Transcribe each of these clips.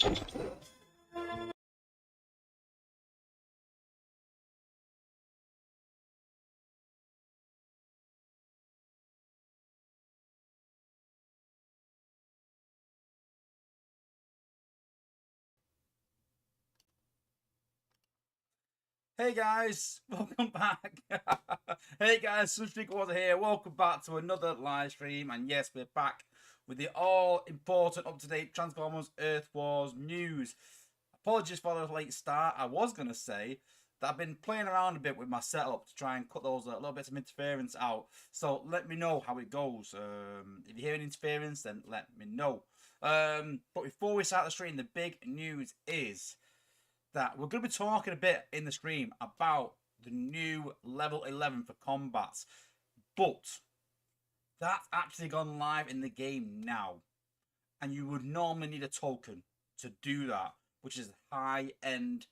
Hey guys, welcome back. Hey guys, Sunstreaker Wozza here. Welcome back to another live stream. And yes, we're back with the all important up to date Transformers Earth Wars news. Apologies for the late start. I was going to say that I've been playing around a bit with my setup to try and cut those little bits of interference out. So let me know how it goes. If you hear any interference, then let me know. But before we start the stream, the big news is that we're going to be talking a bit in the stream about the new level 11 for combats, but that's actually gone live in the game now, and you would normally need a token to do that, which is a high-end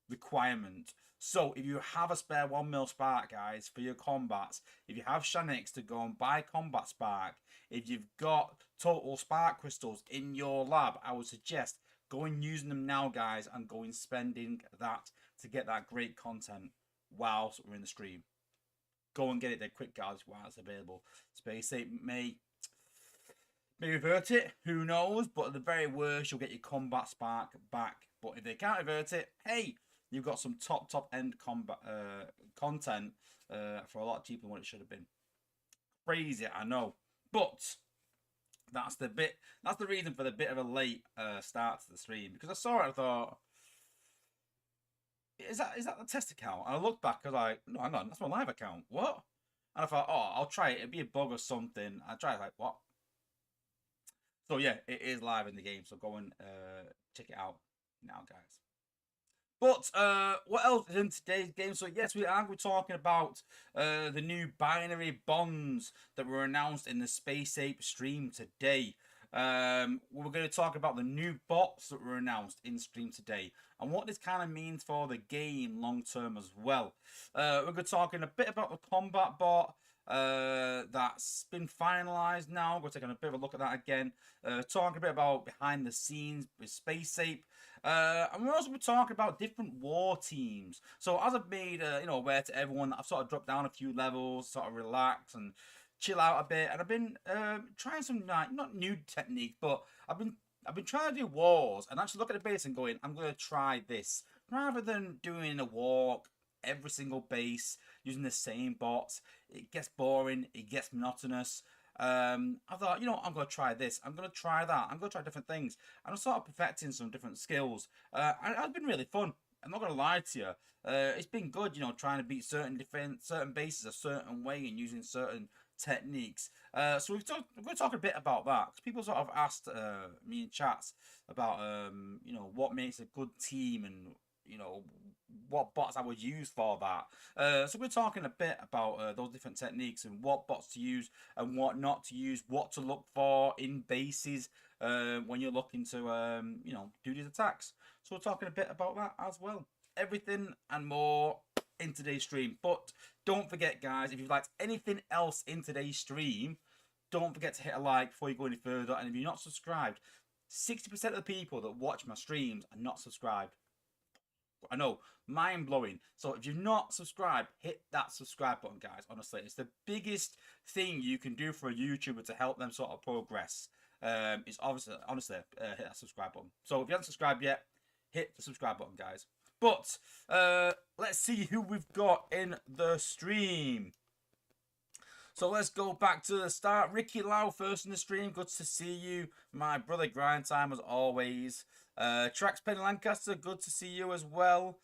requirement. So if you have a spare 1 mil spark, guys, for your combats, if you have Shanix to go and buy combat spark, if you've got total spark crystals in your lab, I would suggest going using them now, guys, and going spending that to get that great content whilst we're in the stream. Go and get it there quick, guys, while it's available. spaceape may revert it, who knows, but at the very worst, you'll get your combat spark back. But if they can't revert it, hey, you've got some top end combat content for a lot cheaper than what it should have been. Crazy, I know, but that's the reason for the bit of a late start to the stream, because I saw it, I thought, is that the test account? And I looked back, I was like, no, hang on, that's my live account. What? And I thought, oh, I'll try it. It'd be a bug or something. I tried, like, what? So yeah, it is live in the game. So go and check it out now, guys. But what else is in today's game? So yes, we're talking about the new binary bonds that were announced in the spaceape stream today. We're going to talk about the new bots that were announced in stream today and what this kind of means for the game long term as well. We're going to be talking a bit about the combat bot that's been finalized now. We're taking a bit of a look at that again. Talking a bit about behind the scenes with spaceape. And we're also going to talk about different war teams. So as I've made aware to everyone, I've sort of dropped down a few levels, sort of relax and chill out a bit, and I've been trying some not new techniques, but I've been trying to do wars and actually look at the base and going, I'm going to try this rather than doing a walk every single base using the same bots. It gets boring, it gets monotonous. I thought, I'm going to try this, I'm going to try that, I'm going to try different things, and I'm sort of perfecting some different skills. And it's been really fun. I'm not going to lie to you. It's been good, trying to beat certain bases a certain way and using certain techniques. So we're going to talk a bit about that, because people sort of asked me in chats about what makes a good team and what bots I would use for that. So we're talking a bit about those different techniques and what bots to use and what not to use, what to look for in bases when you're looking to do these attacks. So we're talking a bit about that as well. Everything and more in today's stream. But don't forget, guys, if you've liked anything else in today's stream, don't forget to hit a like before you go any further. And if you're not subscribed, 60% of the people that watch my streams are not subscribed. I know, mind blowing. So if you're not subscribed, hit that subscribe button, guys. Honestly, it's the biggest thing you can do for a YouTuber to help them sort of progress. It's honestly hit that subscribe button. So if you haven't subscribed yet, hit the subscribe button, guys. But let's see who we've got in the stream. So let's go back to the start. Ricky Lau first in the stream. Good to see you. My brother Grind Time as always. Trax Penny Lancaster. Good to see you as well.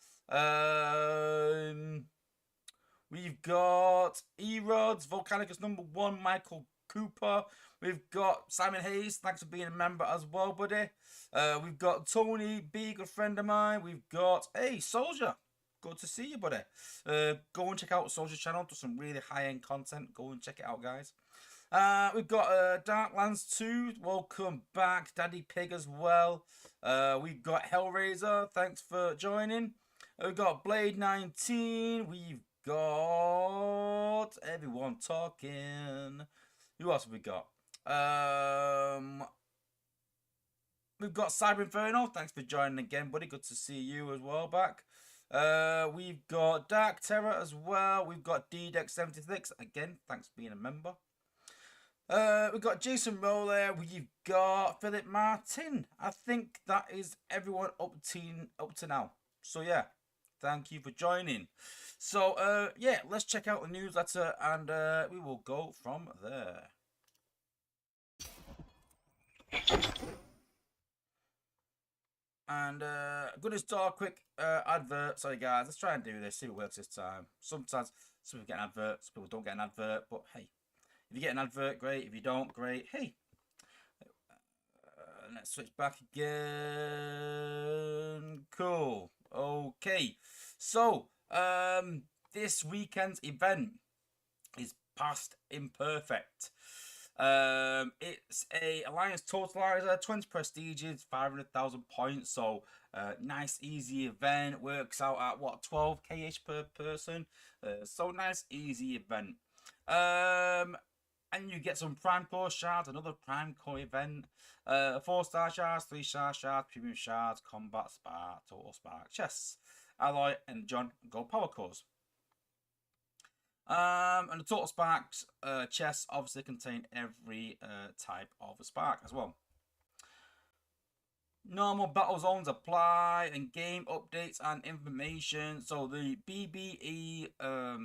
We've got Erods, Volcanicus #1, Michael Cooper. We've got Simon Hayes. Thanks for being a member as well, buddy. We've got Tony B, good friend of mine. We've got, hey, Soldier. Good to see you, buddy. Go and check out Soldier's channel. Does some really high-end content. Go and check it out, guys. We've got Darklands 2. Welcome back. Daddy Pig as well. We've got Hellraiser. Thanks for joining. We've got Blade 19. We've got everyone talking. Who else have we got? We've got Cyber Inferno. Thanks for joining again, buddy. Good to see you as well back. We've got Dark Terror as well. We've got DDEX76. Again, thanks for being a member. We've got Jason Roller. We've got Philip Martin. I think that is everyone up to now. So yeah, thank you for joining. So yeah, let's check out the newsletter and we will go from there. And I'm going to start a quick advert. Sorry guys, let's try and do this, see if it works this time. Sometimes some people get an advert, some people don't get an advert, but hey, if you get an advert, great. If you don't, great. Hey, let's switch back again. Cool. Okay, so this weekend's event is Past Imperfect. It's a Alliance Totalizer, 20 prestiges, 500,000 points. So nice, easy event. Works out at what, 12k-ish per person. So nice, easy event. And you get some Prime Core shards, another Prime Core event. 4-star shards, 3-star shards, premium shards, combat spark, total spark, chests, alloy, and John Gold power cores. And the total sparks chests obviously contain every type of a spark as well. Normal battle zones apply, and game updates and information. So the BBE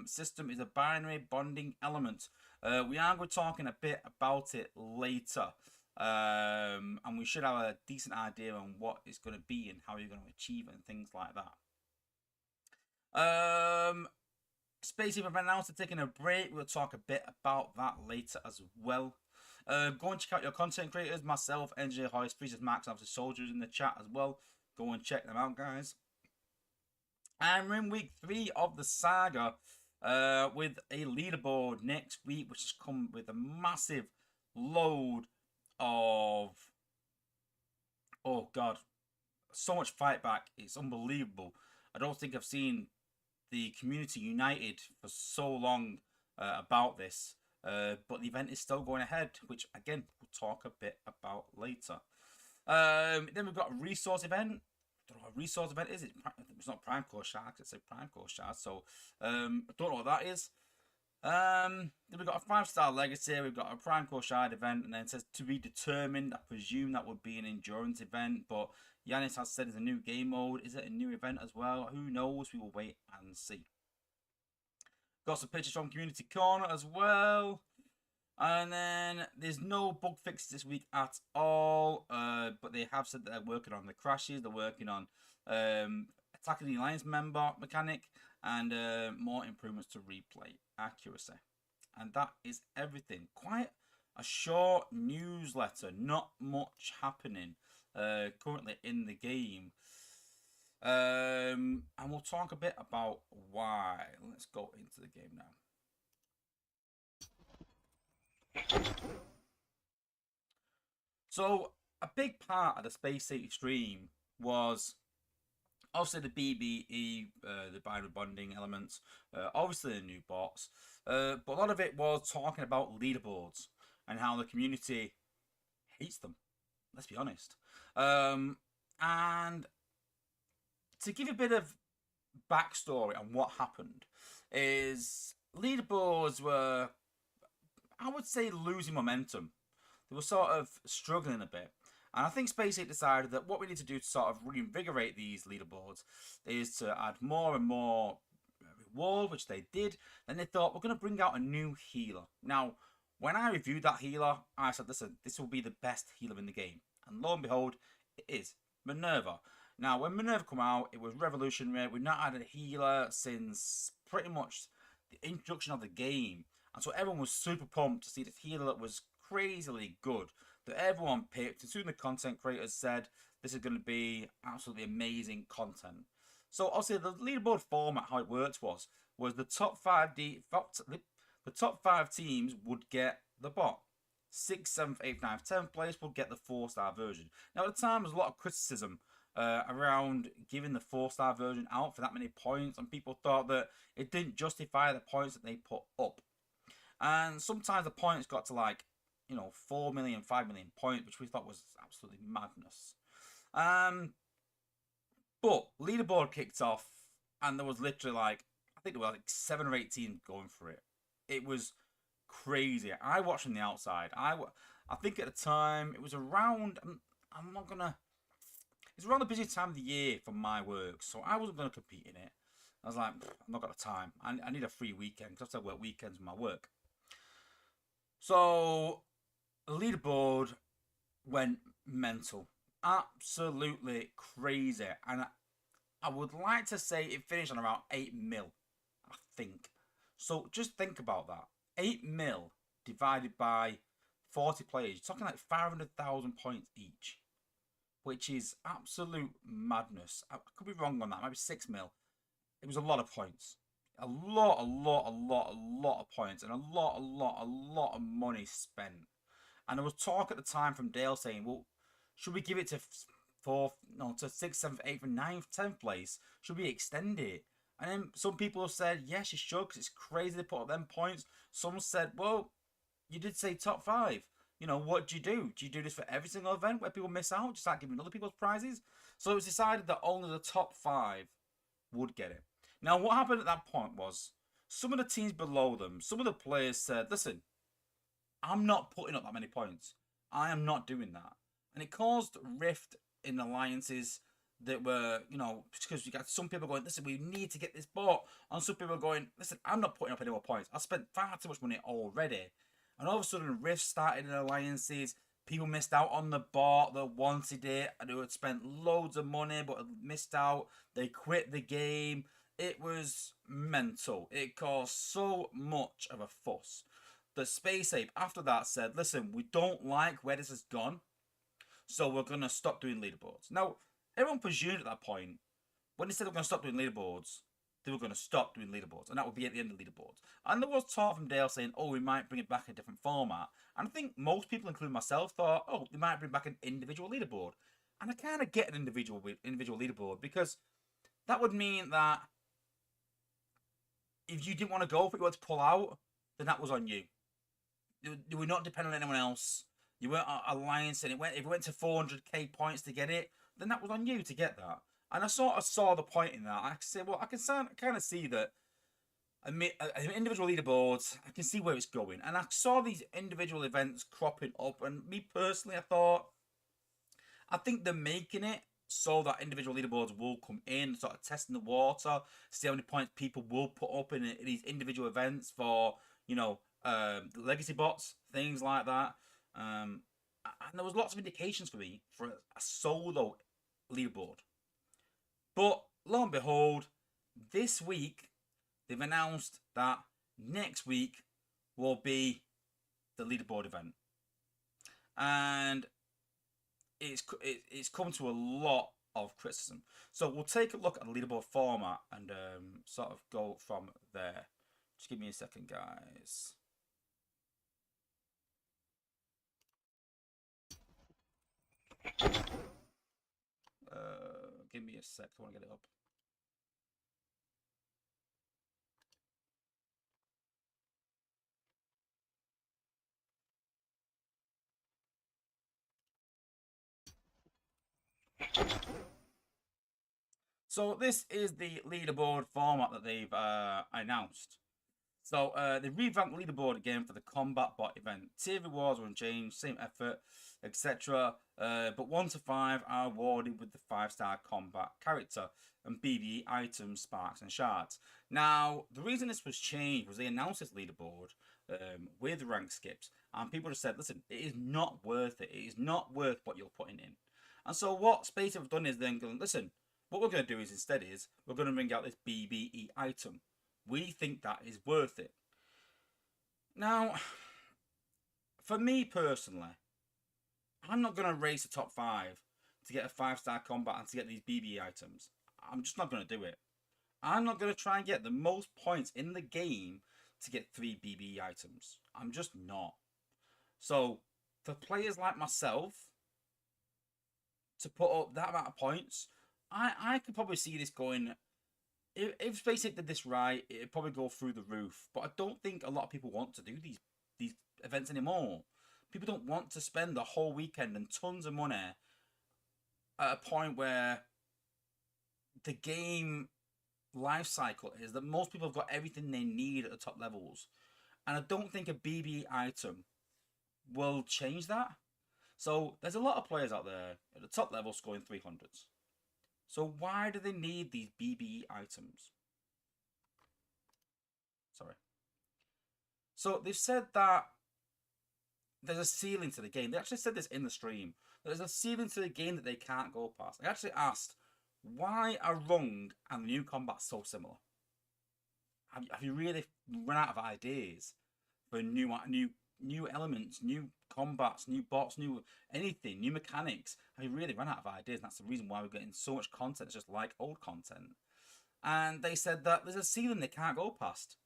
system is a binary bonding element. We are going to be talking a bit about it later. And we should have a decent idea on what it's going to be and how you're going to achieve it and things like that. Spaceape have announced they're taking a break. We'll talk a bit about that later as well. Go and check out your content creators, myself, Engineer Hoist, Freezes Max, and obviously Soldiers in the chat as well. Go and check them out, guys. And we're in week 3 of the saga with a leaderboard next week, which has come with a massive load of, oh god, so much fight back. It's unbelievable. I don't think I've seen the community united for so long about this, but the event is still going ahead, which again we'll talk a bit about later. Then we've got a resource event. I don't know what a resource event is. It's not Prime Core Sharks, it's a Prime Core Sharks, so I don't know what that is. Then we've got a 5-star legacy, we've got a Prime Core Shard event, and then it says to be determined. I presume that would be an endurance event, but Yanis has said it's a new game mode. Is it a new event as well? Who knows? We will wait and see. Got some pictures from Community Corner as well. And then there's no bug fixes this week at all, but they have said that they're working on the crashes, they're working on attacking the alliance member mechanic, and more improvements to replay accuracy. And that is everything. Quite a short newsletter, not much happening currently in the game. And we'll talk a bit about why. Let's go into the game now. So a big part of the spaceape stream was obviously the BBE, the binary bonding elements, obviously the new bots, but a lot of it was talking about leaderboards and how the community hates them. Let's be honest. And to give a bit of backstory on what happened, is leaderboards were, I would say, losing momentum. They were sort of struggling a bit. And I think spaceape decided that what we need to do to sort of reinvigorate these leaderboards is to add more and more reward, which they did. Then they thought, we're going to bring out a new healer. Now, when I reviewed that healer, I said, listen, this will be the best healer in the game. And lo and behold, it is Minerva. Now, when Minerva came out, it was revolutionary. We've not had a healer since pretty much the introduction of the game. And so everyone was super pumped to see this healer that was crazily good, that everyone picked. And soon the content creators said, this is going to be absolutely amazing content. So obviously the leaderboard format, how it worked was the top 5 teams would get the bot. 6th, 7th, 8th, 9th, 10th place would get the 4-star version. Now at the time there was a lot of criticism around giving the 4-star version out for that many points, and people thought that it didn't justify the points that they put up. And sometimes the points got to, like, you know, 4 million, 5 million points, which we thought was absolutely madness. But leaderboard kicked off, and there was literally like, I think there were like 7 or 8 teams going for it. It was crazy. I watched from the outside. I think at the time it was around. I'm not gonna. It's around the busiest time of the year for my work, so I wasn't gonna compete in it. I was like, I've not got the time. I need a free weekend because I have to work weekends with my work. So the leaderboard went mental, absolutely crazy, and I would like to say it finished on around 8 mil, I think. So just think about that. 8 mil divided by 40 players. You're talking like 500,000 points each, which is absolute madness. I could be wrong on that. Maybe 6 mil. It was a lot of points. A lot of points, and a lot of money spent. And there was talk at the time from Dale saying, well, should we give it to fourth, no, to sixth, seventh, eighth, and ninth, 10th place? Should we extend it? And then some people have said, yes, you should, because it's crazy to put up them points. Some said, well, you did say top 5. You know, what do you do? Do you do this for every single event where people miss out? Just start giving other people's prizes? So it was decided that only the top 5 would get it. Now, what happened at that point was some of the teams below them, some of the players said, listen, I'm not putting up that many points. I am not doing that. And it caused rift in alliances that were, you know, because you got some people going, listen, we need to get this bought. And some people going, listen, I'm not putting up any more points. I spent far too much money already. And all of a sudden, rifts started in alliances. People missed out on the bot that wanted it, and who had spent loads of money but had missed out. They quit the game. It was mental. It caused so much of a fuss. The spaceape after that said, listen, we don't like where this has gone, so we're going to stop doing leaderboards. Now, everyone presumed at that point, when they said they were going to stop doing leaderboards, they were going to stop doing leaderboards, and that would be at the end of leaderboards. And there was talk from Dale saying, oh, we might bring it back in a different format. And I think most people, including myself, thought, oh, they might bring back an individual leaderboard. And I kind of get an individual leaderboard, because that would mean that if you didn't want to go, if you wanted to pull out, then that was on you. You were not dependent on anyone else. You weren't alliance, and if it went to 400k points to get it, then that was on you to get that. And I sort of saw the point in that. I said, well, I can kind of see that. I mean, individual leaderboards, I can see where it's going. And I saw these individual events cropping up, and me personally, I think they're making it so that individual leaderboards will come in, sort of testing the water, see how many points people will put up in these individual events for, you know, legacy bots, things like that. And there was lots of indications for me for a solo leaderboard. But lo and behold, this week they've announced that next week will be the leaderboard event, and it's come to a lot of criticism. So we'll take a look at the leaderboard format and sort of go from there. Just give me a second, guys. Give me a sec. I want to get it up. So this is the leaderboard format that they've announced. So they revamped the leaderboard again for the combat bot event. Tier rewards won't change, same effort, etc. But 1 to 5 are awarded with the 5-star combat character and BBE items, sparks, and shards. Now, the reason this was changed was they announced this leaderboard with rank skips, and people just said, listen, it is not worth it. It is not worth what you're putting in. And so what Space have done is then going, listen, what we're going to do is instead we're going to bring out this BBE item. We think that is worth it. Now, for me personally, I'm not going to race the top 5 to get a 5-star combat and to get these BB items. I'm just not going to do it. I'm not going to try and get the most points in the game to get 3 BB items. I'm just not. So, for players like myself to put up that amount of points, I could probably see this going. If SpaceApe did this right, it'd probably go through the roof. But I don't think a lot of people want to do these events anymore. People don't want to spend the whole weekend and tons of money at a point where the game life cycle is that most people have got everything they need at the top levels. And I don't think a BB item will change that. So there's a lot of players out there at the top level scoring 300s. So why do they need these BB items? Sorry. So they've said that there's a ceiling to the game. They actually said this in the stream. There's a ceiling to the game that they can't go past. I actually asked, why are Rung and the new combat so similar? Have you really run out of ideas for new elements, new combats, new bots, new anything, new mechanics? Have you really run out of ideas? And that's the reason why we're getting so much content. It's just like old content. And they said that there's a ceiling they can't go past.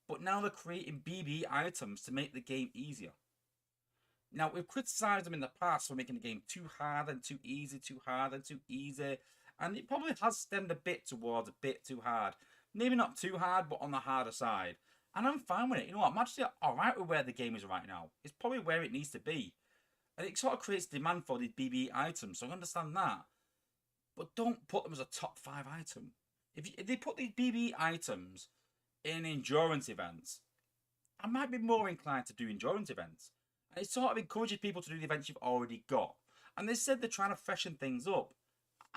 But now they're creating BB items to make the game easier. Now, we've criticised them in the past for making the game too hard and too easy, too hard and too easy. And it probably has stemmed a bit towards a bit too hard. Maybe not too hard, but on the harder side. And I'm fine with it. You know what? I'm actually alright with where the game is right now. It's probably where it needs to be. And it sort of creates demand for these BB items, so I understand that. But don't put them as a top 5 item. If they put these BB items in endurance events, I might be more inclined to do endurance events. And it sort of encourages people to do the events you've already got. And they said they're trying to freshen things up.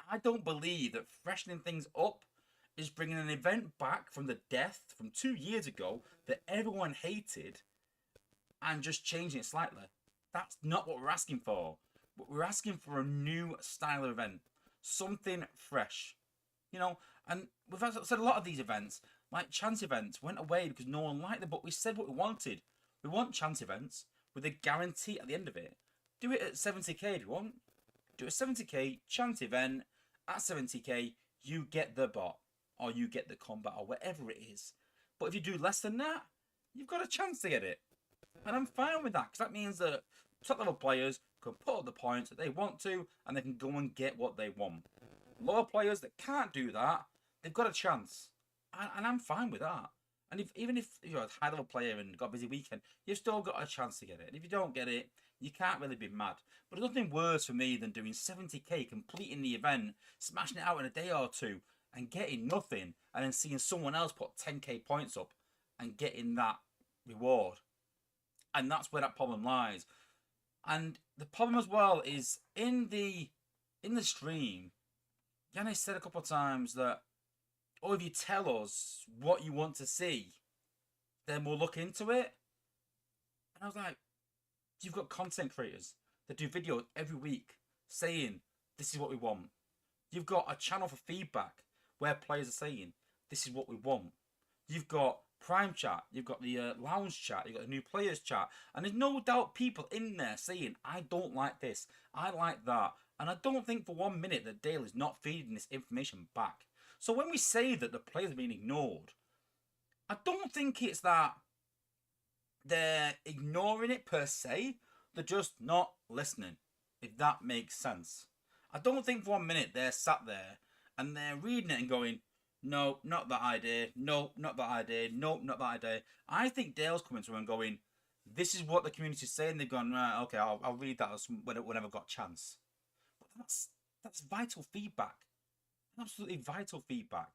I don't believe that freshening things up is bringing an event back from the death from 2 years ago that everyone hated and just changing it slightly. That's not what we're asking for. We're asking for a new style of event. Something fresh. You know, and we've said a lot of these events, like chance events, went away because no one liked them, but we said what we wanted. We want chance events with a guarantee at the end of it. Do it at 70k if you want. Do a 70k chance event. At 70k, you get the bot, or you get the combat, or whatever it is. But if you do less than that, you've got a chance to get it. And I'm fine with that, because that means that top level players can put up the points that they want to, and they can go and get what they want. Lower players that can't do that, they've got a chance. And I'm fine with that. And even if you're a high level player and got a busy weekend, you've still got a chance to get it. And if you don't get it, you can't really be mad. But there's nothing worse for me than doing 70k, completing the event, smashing it out in a day or two, and getting nothing, and then seeing someone else put 10k points up and getting that reward. And that's where that problem lies. And the problem as well is in the stream, Yannis said a couple of times that, oh, if you tell us what you want to see, then we'll look into it. And I was like, you've got content creators that do videos every week saying, this is what we want. You've got a channel for feedback where players are saying, this is what we want. You've got Prime Chat, you've got the Lounge Chat, you've got the New Players Chat, and there's no doubt people in there saying, I don't like this, I like that. And I don't think for 1 minute that Dale is not feeding this information back. So when we say that the players are being ignored, I don't think it's that they're ignoring it per se. They're just not listening, if that makes sense. I don't think for 1 minute they're sat there and they're reading it and going, no, not that idea, no, not that idea, no, not that idea. I think Dale's coming to them and going, this is what the community's saying. They've gone, right, okay, I'll read that whenever I've got a chance. But that's vital feedback. Absolutely vital feedback.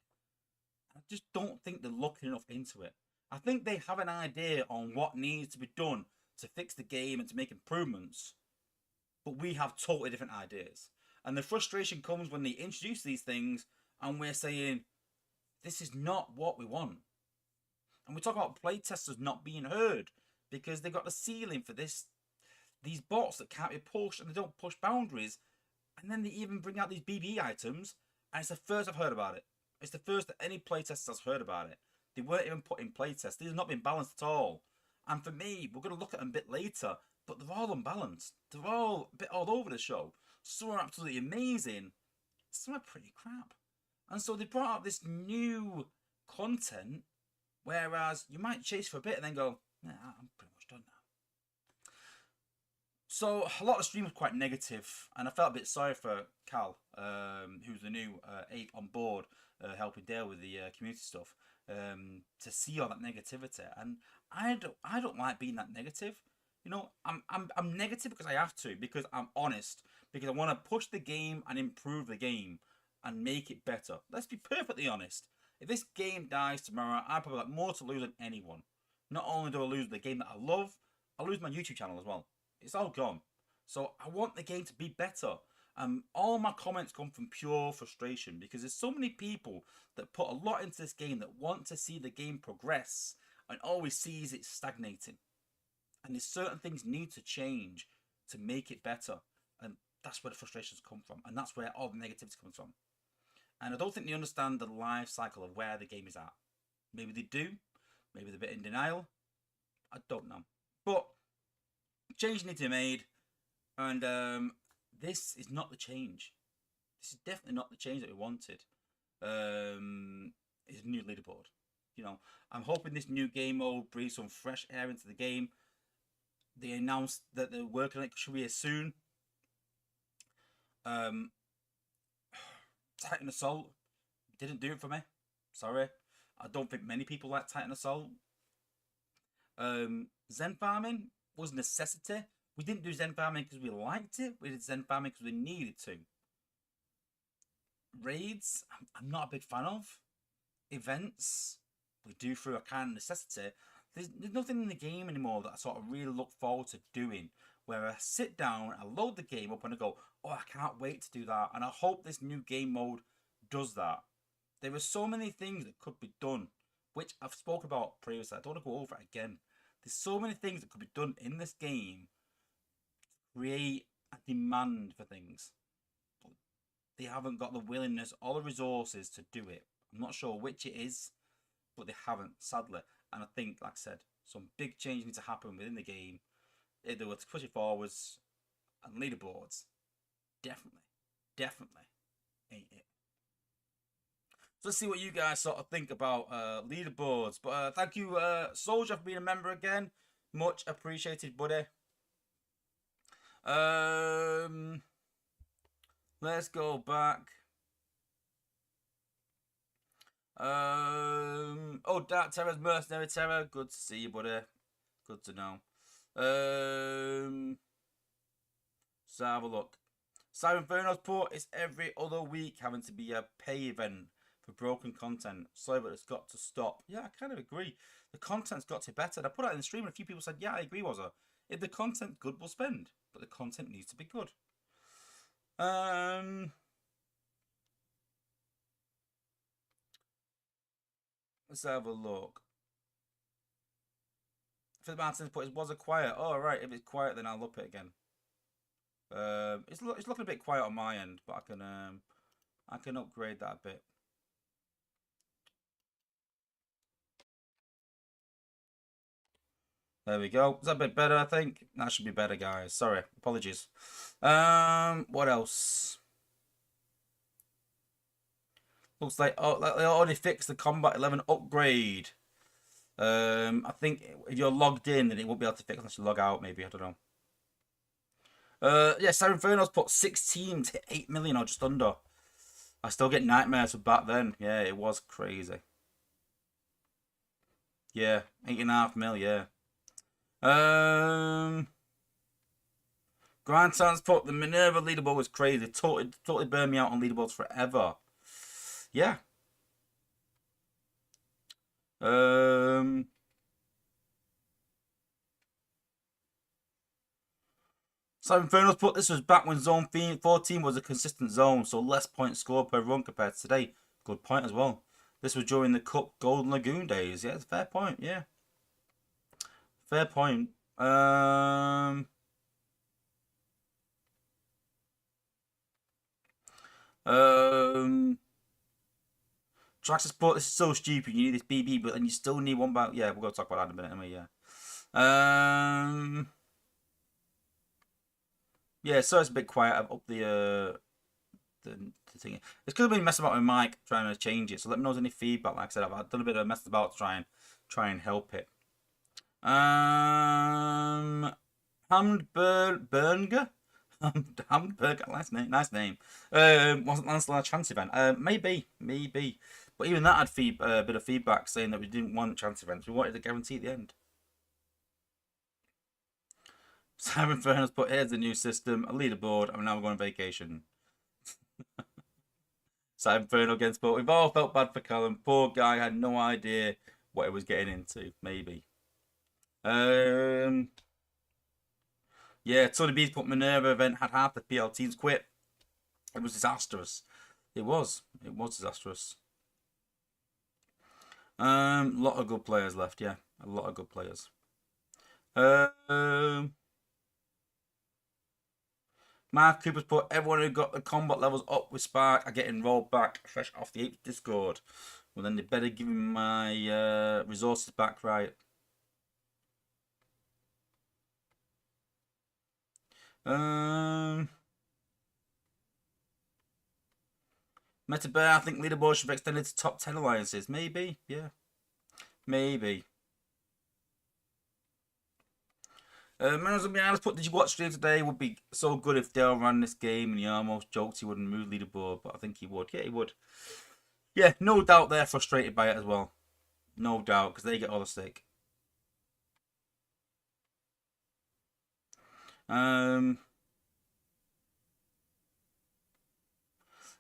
I just don't think they're looking enough into it. I think they have an idea on what needs to be done to fix the game and to make improvements, but we have totally different ideas. And the frustration comes when they introduce these things and we're saying, this is not what we want. And we talk about playtesters not being heard because they've got a ceiling for these bots that can't be pushed and they don't push boundaries. And then they even bring out these BB items, and it's the first I've heard about it. It's the first that any playtester has heard about it. They weren't even put in playtest. These have not been balanced at all. And for me, we're going to look at them a bit later, but they're all unbalanced. They're all a bit all over the show. Some are absolutely amazing. Some are pretty crap. And so they brought out this new content, whereas you might chase for a bit and then go, nah, I'm pretty much done now. So a lot of the stream was quite negative, and I felt a bit sorry for Cal, who's the new ape on board, helping Dale with the community stuff, to see all that negativity. And I don't like being that negative. You know, I'm negative because I have to, because I'm honest. because I want to push the game and improve the game and make it better. Let's be perfectly honest. If this game dies tomorrow, I probably have more to lose than anyone. Not only do I lose the game that I love, I lose my YouTube channel as well. It's all gone. So I want the game to be better. All my comments come from pure frustration because there's so many people that put a lot into this game that want to see the game progress and always sees it stagnating. And there's certain things need to change to make it better. And that's where the frustrations come from. And that's where all the negativity comes from. And I don't think they understand the life cycle of where the game is at. Maybe they do. Maybe they're a bit in denial. I don't know. But change needs to be made. And this is not the change. This is definitely not the change that we wanted. It's a new leaderboard. You know, I'm hoping this new game mode breathes some fresh air into the game. They announced that they're working on it. Should be here soon. Titan Assault didn't do it for me. Sorry. I don't think many people like Titan Assault. Zen farming was a necessity. We didn't do Zen farming because we liked it. We did Zen farming because we needed to. Raids, I'm not a big fan of. Events, we do through a kind of necessity. There's nothing in the game anymore that I sort of really look forward to doing. Where I sit down, I load the game up and I go, oh, I can't wait to do that. And I hope this new game mode does that. There are so many things that could be done, which I've spoken about previously. I don't want to go over it again. There's so many things that could be done in this game to create a demand for things. But they haven't got the willingness or the resources to do it. I'm not sure which it is, but they haven't, sadly. And I think, like I said, some big change needs to happen within the game. If they were to push it forwards, and leaderboards, definitely ain't it. So let's see what you guys sort of think about leaderboards. But thank you, Soldier, for being a member again. Much appreciated, buddy. Let's go back. Oh, Dark Terror's Mercenary Terror. Good to see you, buddy. Good to know. So have a look. Siren Inferno's port is every other week having to be a pay event for broken content. Sorry, but it's got to stop. Yeah, I kind of agree. The content's got to be better. And I put out in the stream and a few people said, yeah, I agree, Wozza. If the content's good, we'll spend. But the content needs to be good. Let's have a look. Philip Martin's put, was it quiet? Oh, right. If it's quiet, then I'll up it again. It's looking a bit quiet on my end, but I can upgrade that a bit. There we go. Is that a bit better, I think? That should be better, guys. Sorry. Apologies. What else? Looks like, oh, they already fixed the Combat 11 upgrade. I think if you're logged in, then it won't be able to fix unless you log out, maybe. I don't know. Yeah, Siren Inferno's put 6 teams hit 8 million or just under. I still get nightmares for back then. Yeah, it was crazy. Yeah, 8.5 mil, yeah. Grandstan's put the Minerva leaderboard was crazy. Totally burned me out on leaderboards forever. Yeah. Siren Inferno's put this was back when Zone 14 was a consistent zone, so less points scored per run compared to today. Good point as well. This was during the Cup Golden Lagoon days. Yeah, it's a fair point, yeah. Fair point. Traxxas Sport, this is so stupid. You need this BB, but then you still need one back. Yeah, we're going to talk about that in a minute anyway, yeah. Yeah, so it's a bit quiet. I've upped the thing. It's because I've been messing about with my mic trying to change it. So let me know if there's any feedback. Like I said, I've done a bit of messing about to try and help it. Hamburger? Hamburger, nice name. Wasn't Lancelot a chance event? Maybe. But even that had a bit of feedback saying that we didn't want chance events. We wanted a guarantee at the end. Simon Fernand's put, here's the new system, a leaderboard, and now we're going on vacation. Simon Fernand against, but we've all felt bad for Callum. Poor guy had no idea what he was getting into, maybe. Yeah, Tony B's put Minerva event had half the PL teams quit. It was disastrous. It was disastrous. A lot of good players left, yeah. A lot of good players. Mark Cooper's put, everyone who got the combat levels up with Spark are getting rolled back fresh off the Apes Discord. Well, then they better give me my resources back, right? Meta Bear, I think leaderboard should be extended to top 10 alliances. Maybe, yeah. Maybe. Manos put, did you watch stream today? Would be so good if Dale ran this game and he almost joked he wouldn't move leaderboard, but I think he would. Yeah, he would. Yeah, no doubt they're frustrated by it as well. No doubt, because they get all the stick.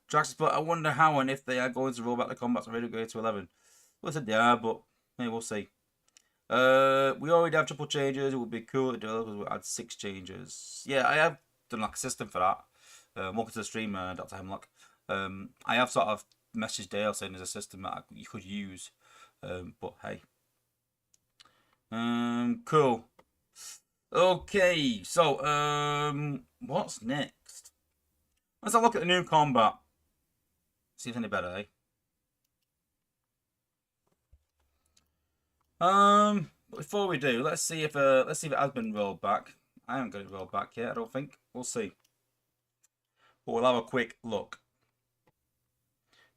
Drax, but I wonder how and if they are going to roll back the combats already go to 11. Well, I said they are, but maybe we'll see. We already have triple changes. It would be cool to do because we add 6 changes. Yeah, I have done like a system for that. Welcome to the stream, Dr. Hemlock. I have sort of messaged Dale saying there's a system that you could use. But hey. Cool. Okay, so what's next? Let's have a look at the new combat. See if it's any better, eh? Before we do, let's see if it has been rolled back. I haven't got it rolled back yet, I don't think. We'll see. But we'll have a quick look.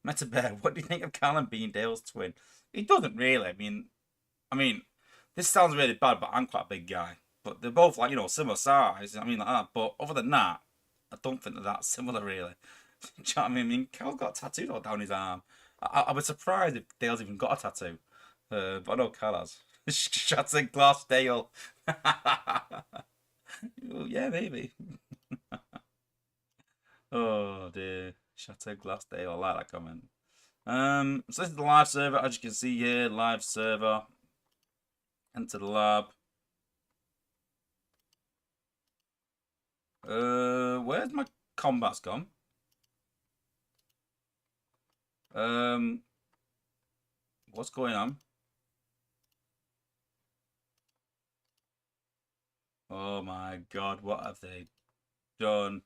Meta Bear, what do you think of Callum being Dale's twin? He doesn't really. I mean, this sounds really bad, but I'm quite a big guy. But they're both like, similar size. I mean, like that. But other than that, I don't think they're that similar, really. Do you know what I mean? Cal's got a tattoo all down his arm. I was surprised if Dale's even got a tattoo. But I know Cal has. Shattered glass Dale. Yeah, maybe. Oh dear. Shattered glass Dale. I like that comment. So this is the live server, as you can see here, live server. Enter the lab. Where's my combats gone? What's going on? Oh my god, what have they done?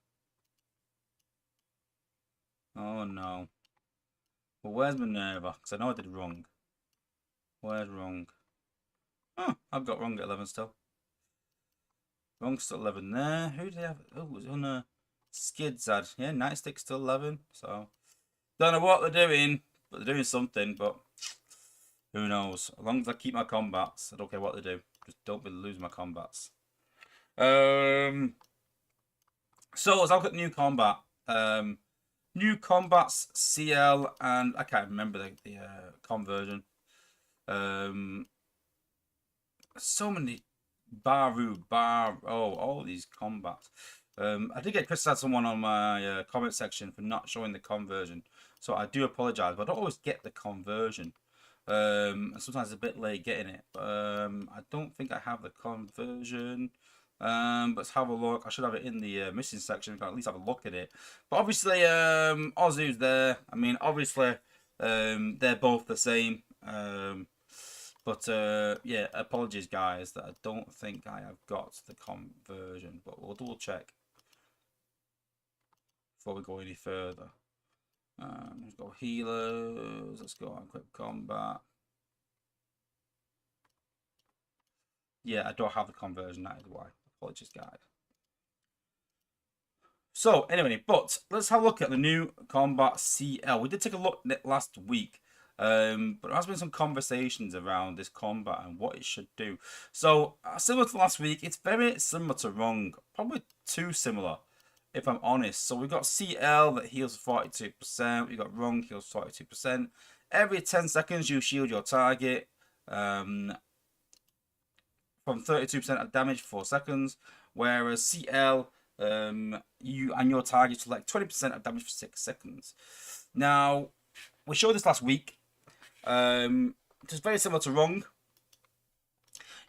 Oh no. Well, where's Minerva? Because I know I did wrong. Where's wrong? Oh, I've got wrong at 11 still. Wrong's still 11 there. Who did they have? Oh, it was on a Skids ad. Yeah, Nightstick's still 11. So, don't know what they're doing, but they're doing something. But who knows? As long as I keep my combats, I don't care what they do. Just don't really lose my combats. So let's look at new combat. New combats CL and I can't remember the conversion. So many all these combats. I did get criticized someone on my comment section for not showing the conversion, so I do apologize, but I don't always get the conversion. And sometimes it's a bit late getting it, but I don't think I have the conversion. Let's have a look. I should have it in the missing section. I can at least have a look at it. But obviously, Ozu's there. I mean, obviously, they're both the same. Yeah, apologies, guys, that I don't think I have got the conversion. But we'll double check before we go any further. Let's go healers. Let's go on quick combat. Yeah, I don't have the conversion. That is why. Apologies, guys. So anyway, but let's have a look at the new combat CL. We did take a look at it last week. But there has been some conversations around this combat and what it should do. So similar to last week, it's very similar to Wrong, probably too similar, if I'm honest. So we've got CL that heals 42%. We've got Wrong heals 42%. Every 10 seconds, you shield your target from 32% of damage for 4 seconds. whereas CL, you and your target to like 20% of damage for 6 seconds. Now, we showed this last week. It's very similar to Rung.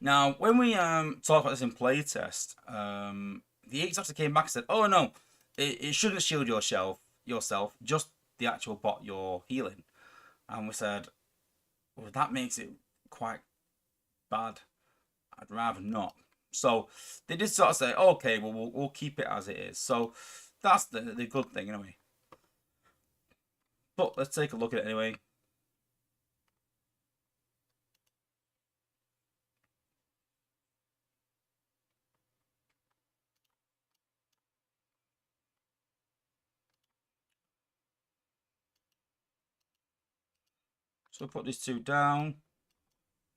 Now, when we talked about this in playtest, the agents actually came back and said, "Oh no, it shouldn't shield yourself, just the actual bot you're healing." And we said, "Well, that makes it quite bad. I'd rather not." So they did sort of say, "Okay, well, we'll keep it as it is." So that's the good thing anyway. But let's take a look at it anyway. So we'll put these two down.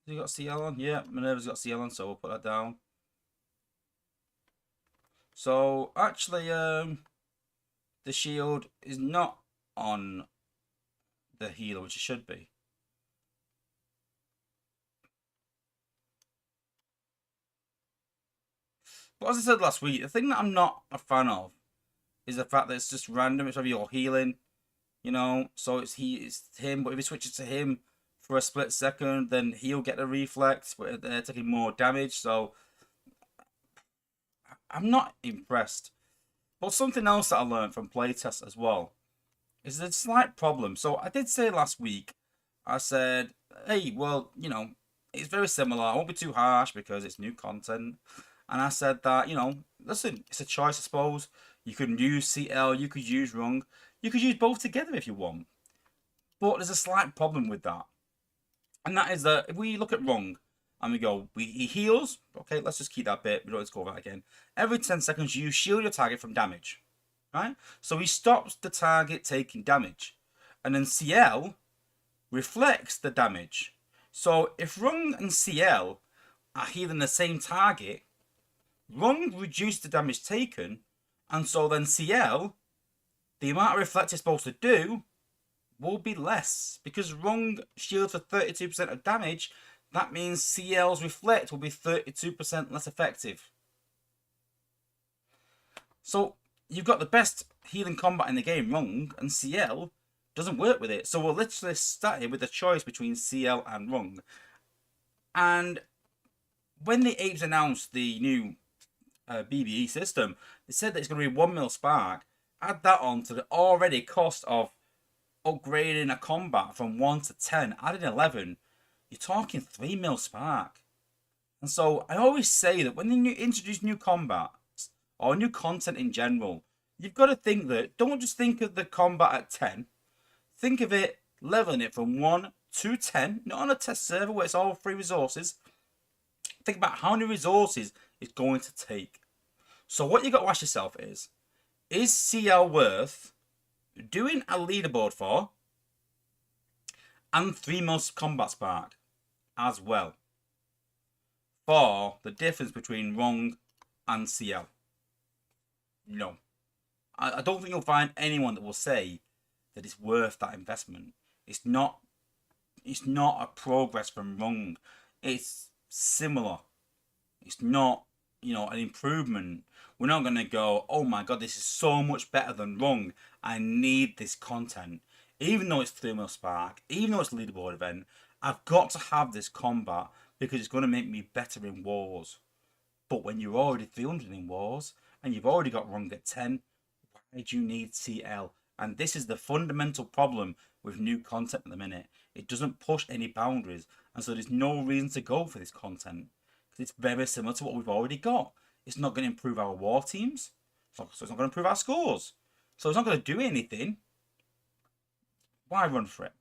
Has he got CL on? Yeah, Minerva's got CL on, so we'll put that down. So actually, the shield is not on the healer, which it should be. But as I said last week, the thing that I'm not a fan of is the fact that it's just random. It's whether you're healing, you know. So it's him, but if he switches to him for a split second, then he'll get the reflex, but they're taking more damage. So I'm not impressed. But something else that I learned from playtest as well is a slight problem. So I did say last week, I said, hey, well, you know, it's very similar. I won't be too harsh because it's new content. And I said that, you know, listen, it's a choice, I suppose. You could use CL, you could use Rung. You could use both together if you want. But there's a slight problem with that. And that is that if we look at Rung and we go, he heals. Okay, let's just keep that bit. We don't have to go over that again. Every 10 seconds, you shield your target from damage. Right? So he stops the target taking damage. And then CL reflects the damage. So if Rung and CL are healing the same target, Rung reduces the damage taken, and so then CL, the amount of reflect it's supposed to do, will be less. Because Rung shields for 32% of damage, that means CL's reflect will be 32% less effective. So you've got the best healing combat in the game, Rung, and CL doesn't work with it. So we're literally starting with the choice between CL and Rung. And when the apes announced the new BBE system, they said that it's going to be 1 mil spark. Add that on to the already cost of upgrading a combat from 1 to 10, adding 11, you're talking 3 mil spark. And so I always say that when they introduce new combats or new content in general, you've got to think that, don't just think of the combat at 10, think of it leveling it from 1 to 10, not on a test server where it's all free resources. Think about how many resources it's going to take. So what you got to ask yourself is CL worth doing a leaderboard for and 3 mil combat spark as well for the difference between Rung and CL? No. I don't think you'll find anyone that will say that it's worth that investment. It's not a progress from Rung. It's similar. It's not, you know, an improvement. We're not going to go, oh my god, this is so much better than Rung. I need this content. Even though it's 3 mil spark, even though it's a leaderboard event, I've got to have this combat because it's going to make me better in wars. But when you're already 300 in wars and you've already got Rung at 10, why do you need CL? And this is the fundamental problem with new content at the minute. It doesn't push any boundaries, and so there's no reason to go for this content. It's very similar to what we've already got. It's not going to improve our war teams. So it's not going to improve our scores. So it's not going to do anything. Why run for it?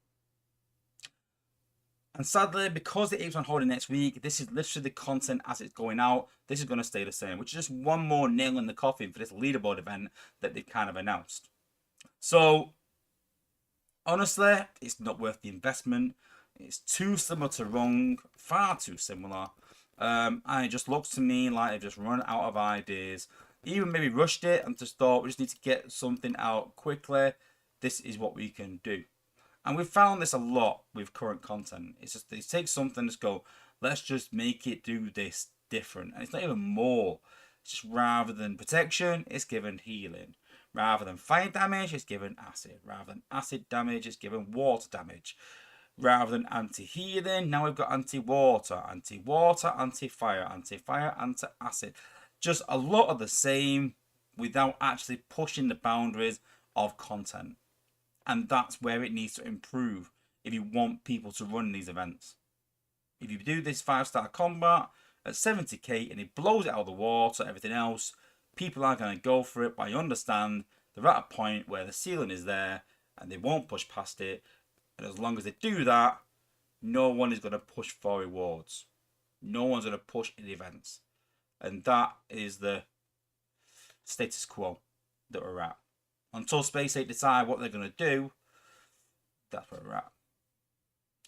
And sadly, because the apes on holiday next week, this is literally the content as it's going out. This is going to stay the same, which is just one more nail in the coffin for this leaderboard event that they've kind of announced. So, honestly, it's not worth the investment. It's too similar to Rung, far too similar. And it just looks to me like they've just run out of ideas. Even maybe rushed it and just thought we just need to get something out quickly. This is what we can do. And we've found this a lot with current content. It's just they take something and just go, let's just make it do this different. And it's not even more. Just rather than protection, it's given healing. Rather than fire damage, it's given acid. Rather than acid damage, it's given water damage. Rather than anti-healing, now we've got anti-water, anti-water, anti-fire, anti-fire, anti-acid. Just a lot of the same without actually pushing the boundaries of content. And that's where it needs to improve if you want people to run these events. If you do this 5-star combat at 70k and it blows it out of the water, everything else, people are going to go for it, but I understand they're at a point where the ceiling is there and they won't push past it. And as long as they do that, no one is going to push for rewards. No one's going to push in events. And that is the status quo that we're at. Until spaceape decide what they're going to do, that's where we're at.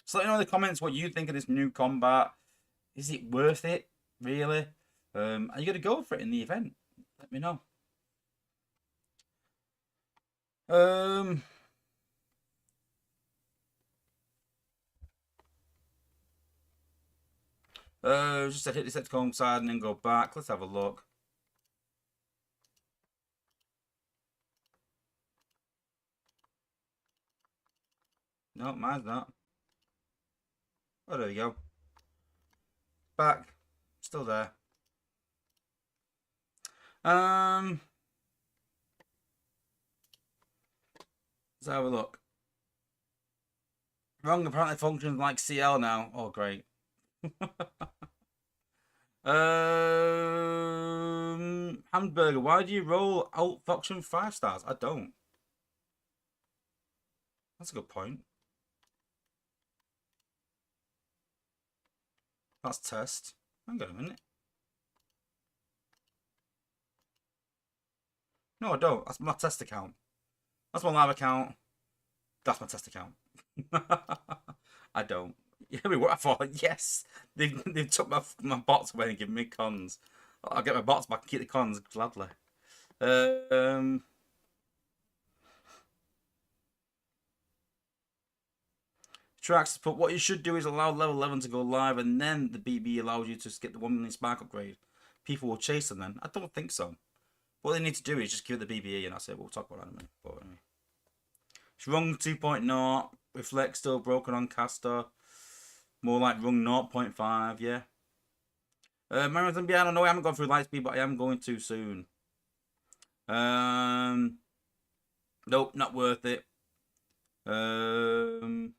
So let me know in the comments what you think of this new combat. Is it worth it, really? Are you going to go for it in the event? Let me know. Just said hit the set to coincide and then go back. Let's have a look. No, mine's not. Oh, there we go. Back. Still there. Let's have a look. Wrong apparently functions like CL now. Oh, great. Hamburger, why do you roll out function 5 stars? I don't. That's a good point. That's test. Hang on a minute. No, I don't. That's my test account. That's my live account. That's my test account. I don't. Yeah, I thought, yes, they've took my bots away and given me cons. I'll get my bots back and keep the cons gladly. Tracks, but what you should do is allow level 11 to go live, and then the BB allows you to get the 1 million spark upgrade. People will chase them then. I don't think so. What they need to do is just give it the BBE, and that's it. We'll talk about that in a minute. But anyway. It's rung 2.0. Reflect still broken on caster. More like rung 0.5, yeah. Marathon Piano, no, I haven't gone through Lightspeed, but I am going to soon. Nope, not worth it. Candyman,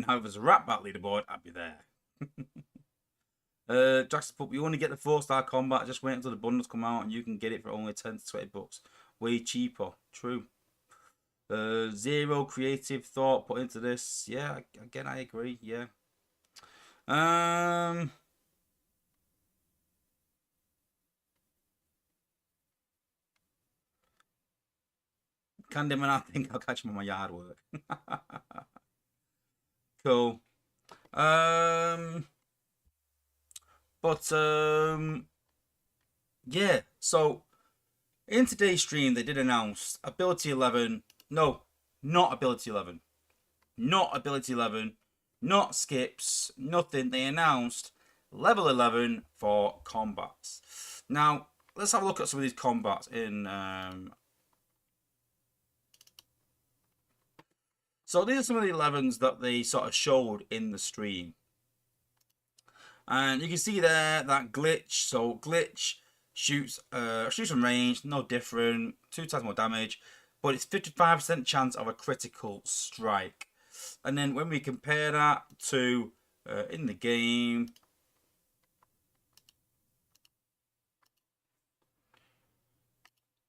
now if there's a rap battle leaderboard, I'd be there. Jackson Pup, you only get the 4-star combat, just wait until the bundles come out and you can get it for only 10 to 20 bucks. Way cheaper. True. Zero creative thought put into this. Yeah, again, I agree. Yeah. Candyman, I think I'll catch him on my yard work. Cool. Yeah, so in today's stream they did announce ability 11. No, not ability 11. Not ability 11. Not skips. Nothing. They announced level 11 for combats. Now, let's have a look at some of these combats in so these are some of the 11s that they sort of showed in the stream. And you can see there that glitch. So glitch shoots from range, no different, 2 times more damage, but it's 55% chance of a critical strike. And then when we compare that to in the game,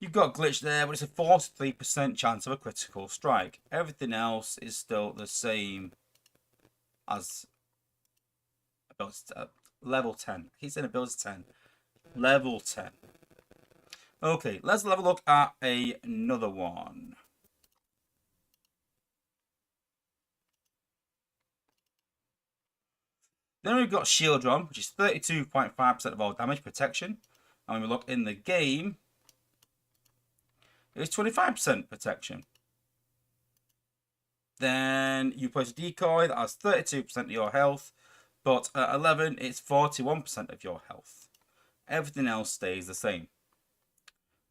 you've got glitch there, but it's a 43% chance of a critical strike. Everything else is still the same as level 10. He's in ability 10. Level 10. Okay, let's have a look at another one. Then we've got Shield Drum, which is 32.5% of all damage protection. And when we look in the game, it's 25% protection. Then you place a decoy that has 32% of your health, but at 11, it's 41% of your health. Everything else stays the same.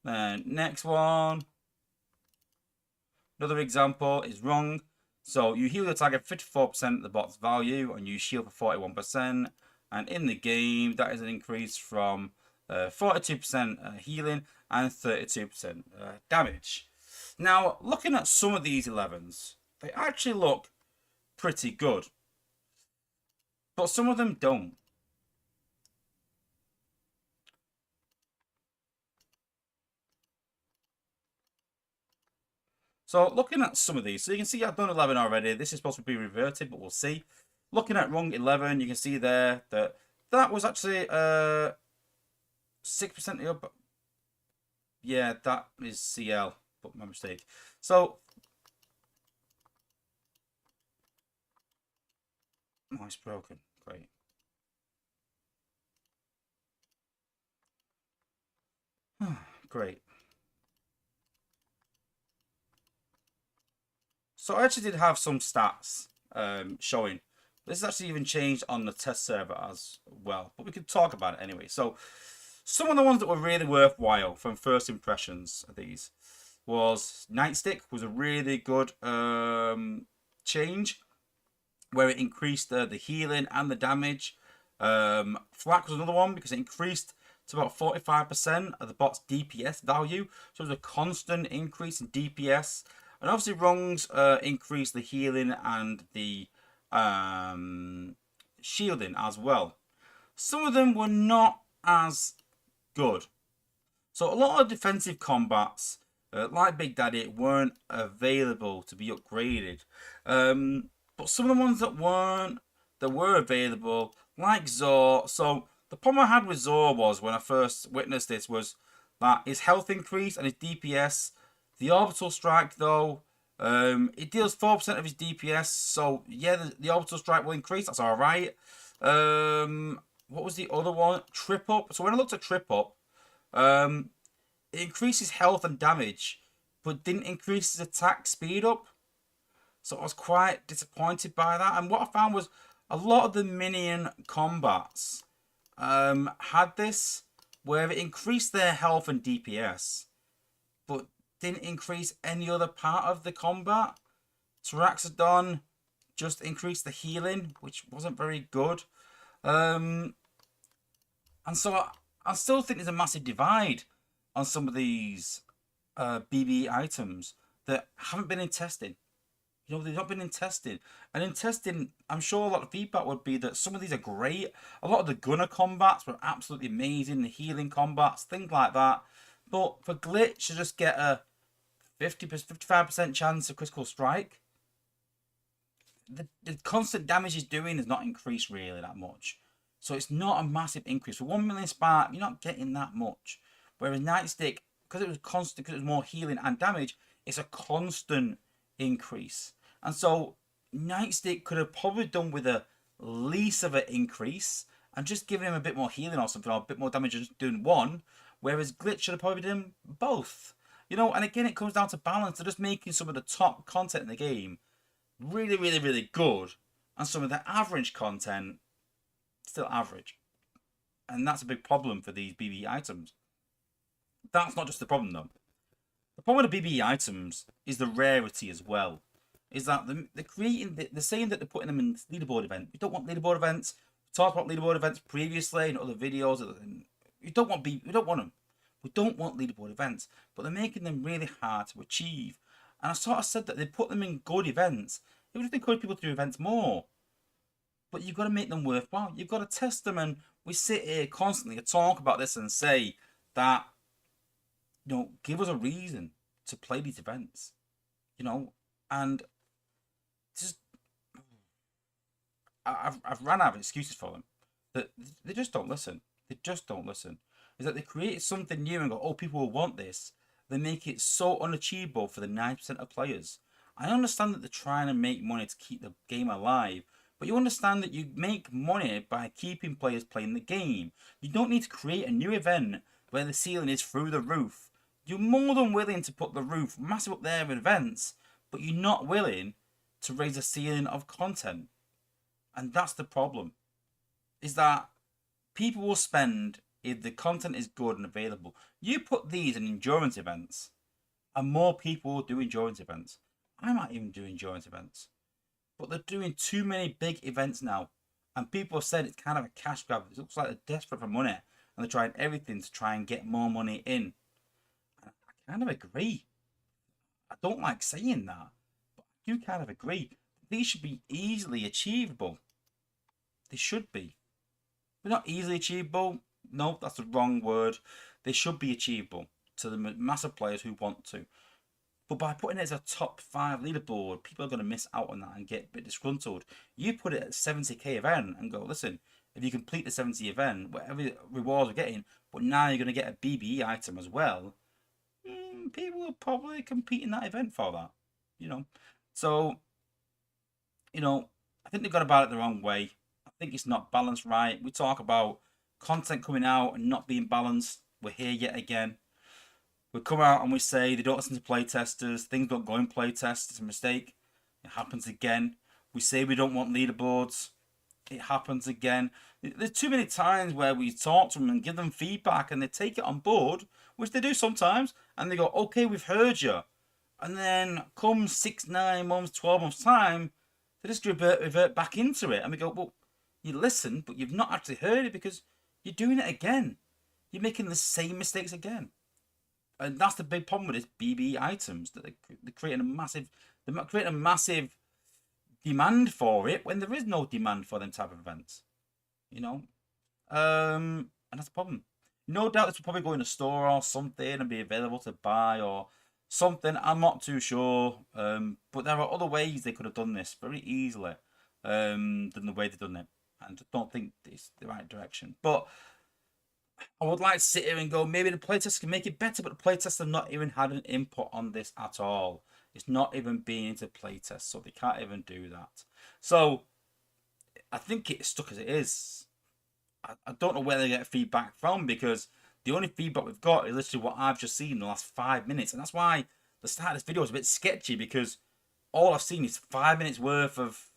Then next one. Another example is wrong. So you heal the target 54% of the bot's value and you shield for 41%. And in the game, that is an increase from 42% healing and 32% damage. Now, looking at some of these 11s, they actually look pretty good. But some of them don't. So looking at some of these, so you can see I've done 11 already. This is supposed to be reverted, but we'll see. Looking at rung 11, you can see there that that was actually 6% of your... Yeah, that is CL, but my mistake. So... Oh, it's broken. Great. Great. So I actually did have some stats showing. This is actually even changed on the test server as well, but we could talk about it anyway. So some of the ones that were really worthwhile from first impressions of these was Nightstick was a really good change where it increased the healing and the damage. Flak was another one because it increased to about 45% of the bot's DPS value. So it was a constant increase in DPS. And obviously rungs increase the healing and the shielding as well. Some of them were not as good. So a lot of defensive combats, like Big Daddy, weren't available to be upgraded. But some of the ones that were available, like Zor. So the problem I had with Zor was, when I first witnessed this, was that his health increased and his DPS. The orbital strike, though, it deals 4% of his DPS. So yeah, the orbital strike will increase. That's all right. What was the other one? Trip Up. So when I looked at Trip Up, it increases health and damage, but didn't increase his attack speed up. So I was quite disappointed by that. And what I found was a lot of the minion combats had this, where it increased their health and DPS, but didn't increase any other part of the combat. Taraxodon just increased the healing, which wasn't very good. And so I still think there's a massive divide on some of these BB items that haven't been in testing. You know, they've not been in testing. And in testing, I'm sure a lot of feedback would be that some of these are great. A lot of the gunner combats were absolutely amazing. The healing combats, things like that. But for Glitch to just get a 55% chance of critical strike, the constant damage he's doing is not increased really that much. So it's not a massive increase. For 1 million spark, you're not getting that much. Whereas Nightstick, because it was constant, because it was more healing and damage, it's a constant increase. And so Nightstick could have probably done with a least of an increase and just given him a bit more healing or something, or a bit more damage just doing one, whereas Glitch should have probably done both. You know, and again, it comes down to balance. They're just making some of the top content in the game really, really, really good, and some of the average content still average. And that's a big problem for these BB items. That's not just the problem, though. The problem with the BB items is the rarity as well. Is that they're saying that they're putting them in leaderboard event. We don't want leaderboard events. We talked about leaderboard events previously in other videos. We don't want them. We don't want leaderboard events, but they're making them really hard to achieve. And I sort of said that they put them in good events. It would have encouraged people to do events more. But you've got to make them worthwhile. You've got to test them, and we sit here constantly and talk about this and say that, you know, give us a reason to play these events, you know, and just I've ran out of excuses for them. That they just don't listen. They just don't listen. Is that they create something new and go, oh, people will want this. They make it so unachievable for the 9% of players. I understand that they're trying to make money to keep the game alive, but you understand that you make money by keeping players playing the game. You don't need to create a new event where the ceiling is through the roof. You're more than willing to put the roof massive up there in events, but you're not willing to raise the ceiling of content. And that's the problem. Is that people will spend if the content is good and available, you put these in endurance events, and more people will do endurance events. I might even do endurance events, but they're doing too many big events now, and people have said it's kind of a cash grab. It looks like they're desperate for money, and they're trying everything to try and get more money in. And I kind of agree. I don't like saying that, but I do kind of agree. These should be easily achievable. They should be. They're not easily achievable. No, that's the wrong word. They should be achievable to the massive players who want to. But by putting it as a top 5 leaderboard, people are going to miss out on that and get a bit disgruntled. You put it at 70k event and go, listen, if you complete the 70 event, whatever rewards we're getting, but now you're going to get a BBE item as well, people will probably compete in that event for that. So, I think they've got about it the wrong way. I think it's not balanced right. We talk about content coming out and not being balanced. We're here yet again. We come out and we say they don't listen to playtesters, things don't go in playtests, it's a mistake. It happens again. We say we don't want leaderboards. It happens again. There's too many times where we talk to them and give them feedback and they take it on board, which they do sometimes, and they go, okay, we've heard you. And then come 6, 9 months, 12 months time, they just revert back into it. And we go, well, you listen, but you've not actually heard it because you're doing it again. You're making the same mistakes again. And that's the big problem with this BB items, that they're creating a massive demand for it when there is no demand for them type of events. And that's the problem. No doubt this will probably go in a store or something and be available to buy or something. I'm not too sure. But there are other ways they could have done this very easily than the way they've done it. And I don't think it's the right direction. But I would like to sit here and go, maybe the playtest can make it better, but the playtests have not even had an input on this at all. It's not even being into playtest, so they can't even do that. So I think it's stuck as it is. I don't know where they get feedback from, because the only feedback we've got is literally what I've just seen in the last 5 minutes. And that's why the start of this video is a bit sketchy, because all I've seen is 5 minutes worth of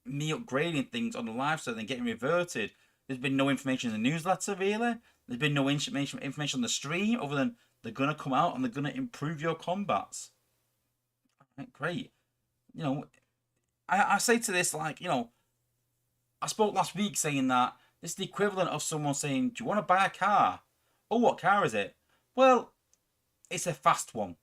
me upgrading things on the live server and getting reverted. There's been no information in the newsletter, really. There's been no information on the stream, other than they're going to come out and they're going to improve your combats. Great. I say to this, like, I spoke last week saying that it's the equivalent of someone saying, do you want to buy a car? Oh, what car is it? Well, it's a fast one.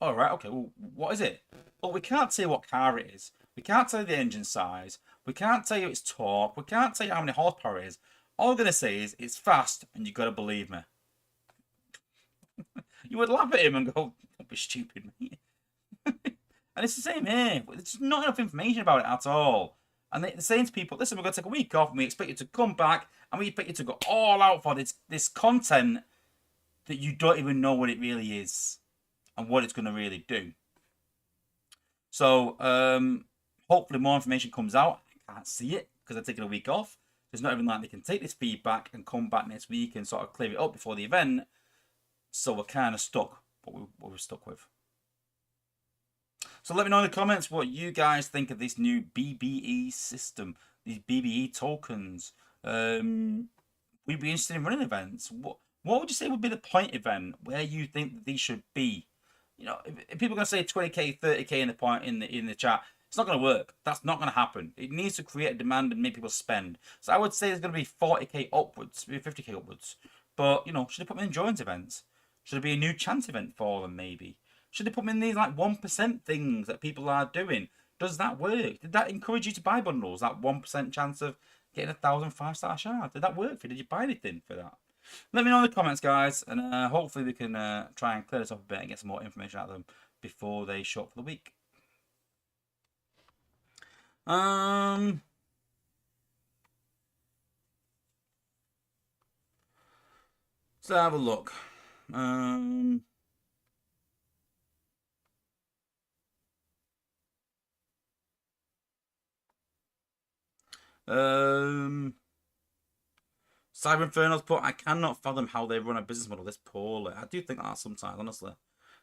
All right, okay, well, what is it? Well, we can't say what car it is. We can't tell you the engine size. We can't tell you its torque. We can't tell you how many horsepower it is. All I'm going to say is it's fast, and you've got to believe me. You would laugh at him and go, don't be stupid, mate. And it's the same here. There's not enough information about it at all. And they're saying to people, listen, we're going to take a week off, and we expect you to come back, and we expect you to go all out for this content that you don't even know what it really is and what it's going to really do. So, hopefully more information comes out. I can't see it because they're taking a week off. It's not even like they can take this feedback and come back next week and sort of clear it up before the event. So we're kind of stuck, what we're stuck with. So let me know in the comments what you guys think of this new BBE system, these BBE tokens. We'd be interested in running events. What would you say would be the point event where you think that these should be? If people are going to say 20k, 30k in the chat, it's not going to work. That's not going to happen. It needs to create a demand and make people spend. So I would say there's going to be 40k upwards, maybe 50k upwards. But, should they put them in endurance events? Should there be a new chance event for them, maybe? Should they put them in these, like, 1% things that people are doing? Does that work? Did that encourage you to buy bundles? That 1% chance of getting 1,000 5-star shards? Did that work for you? Did you buy anything for that? Let me know in the comments, guys, and hopefully we can try and clear this up a bit and get some more information out of them before they show up for the week. Let's have a look. Cyber Inferno's put, I cannot fathom how they run a business model this poorly. I do think that sometimes, honestly.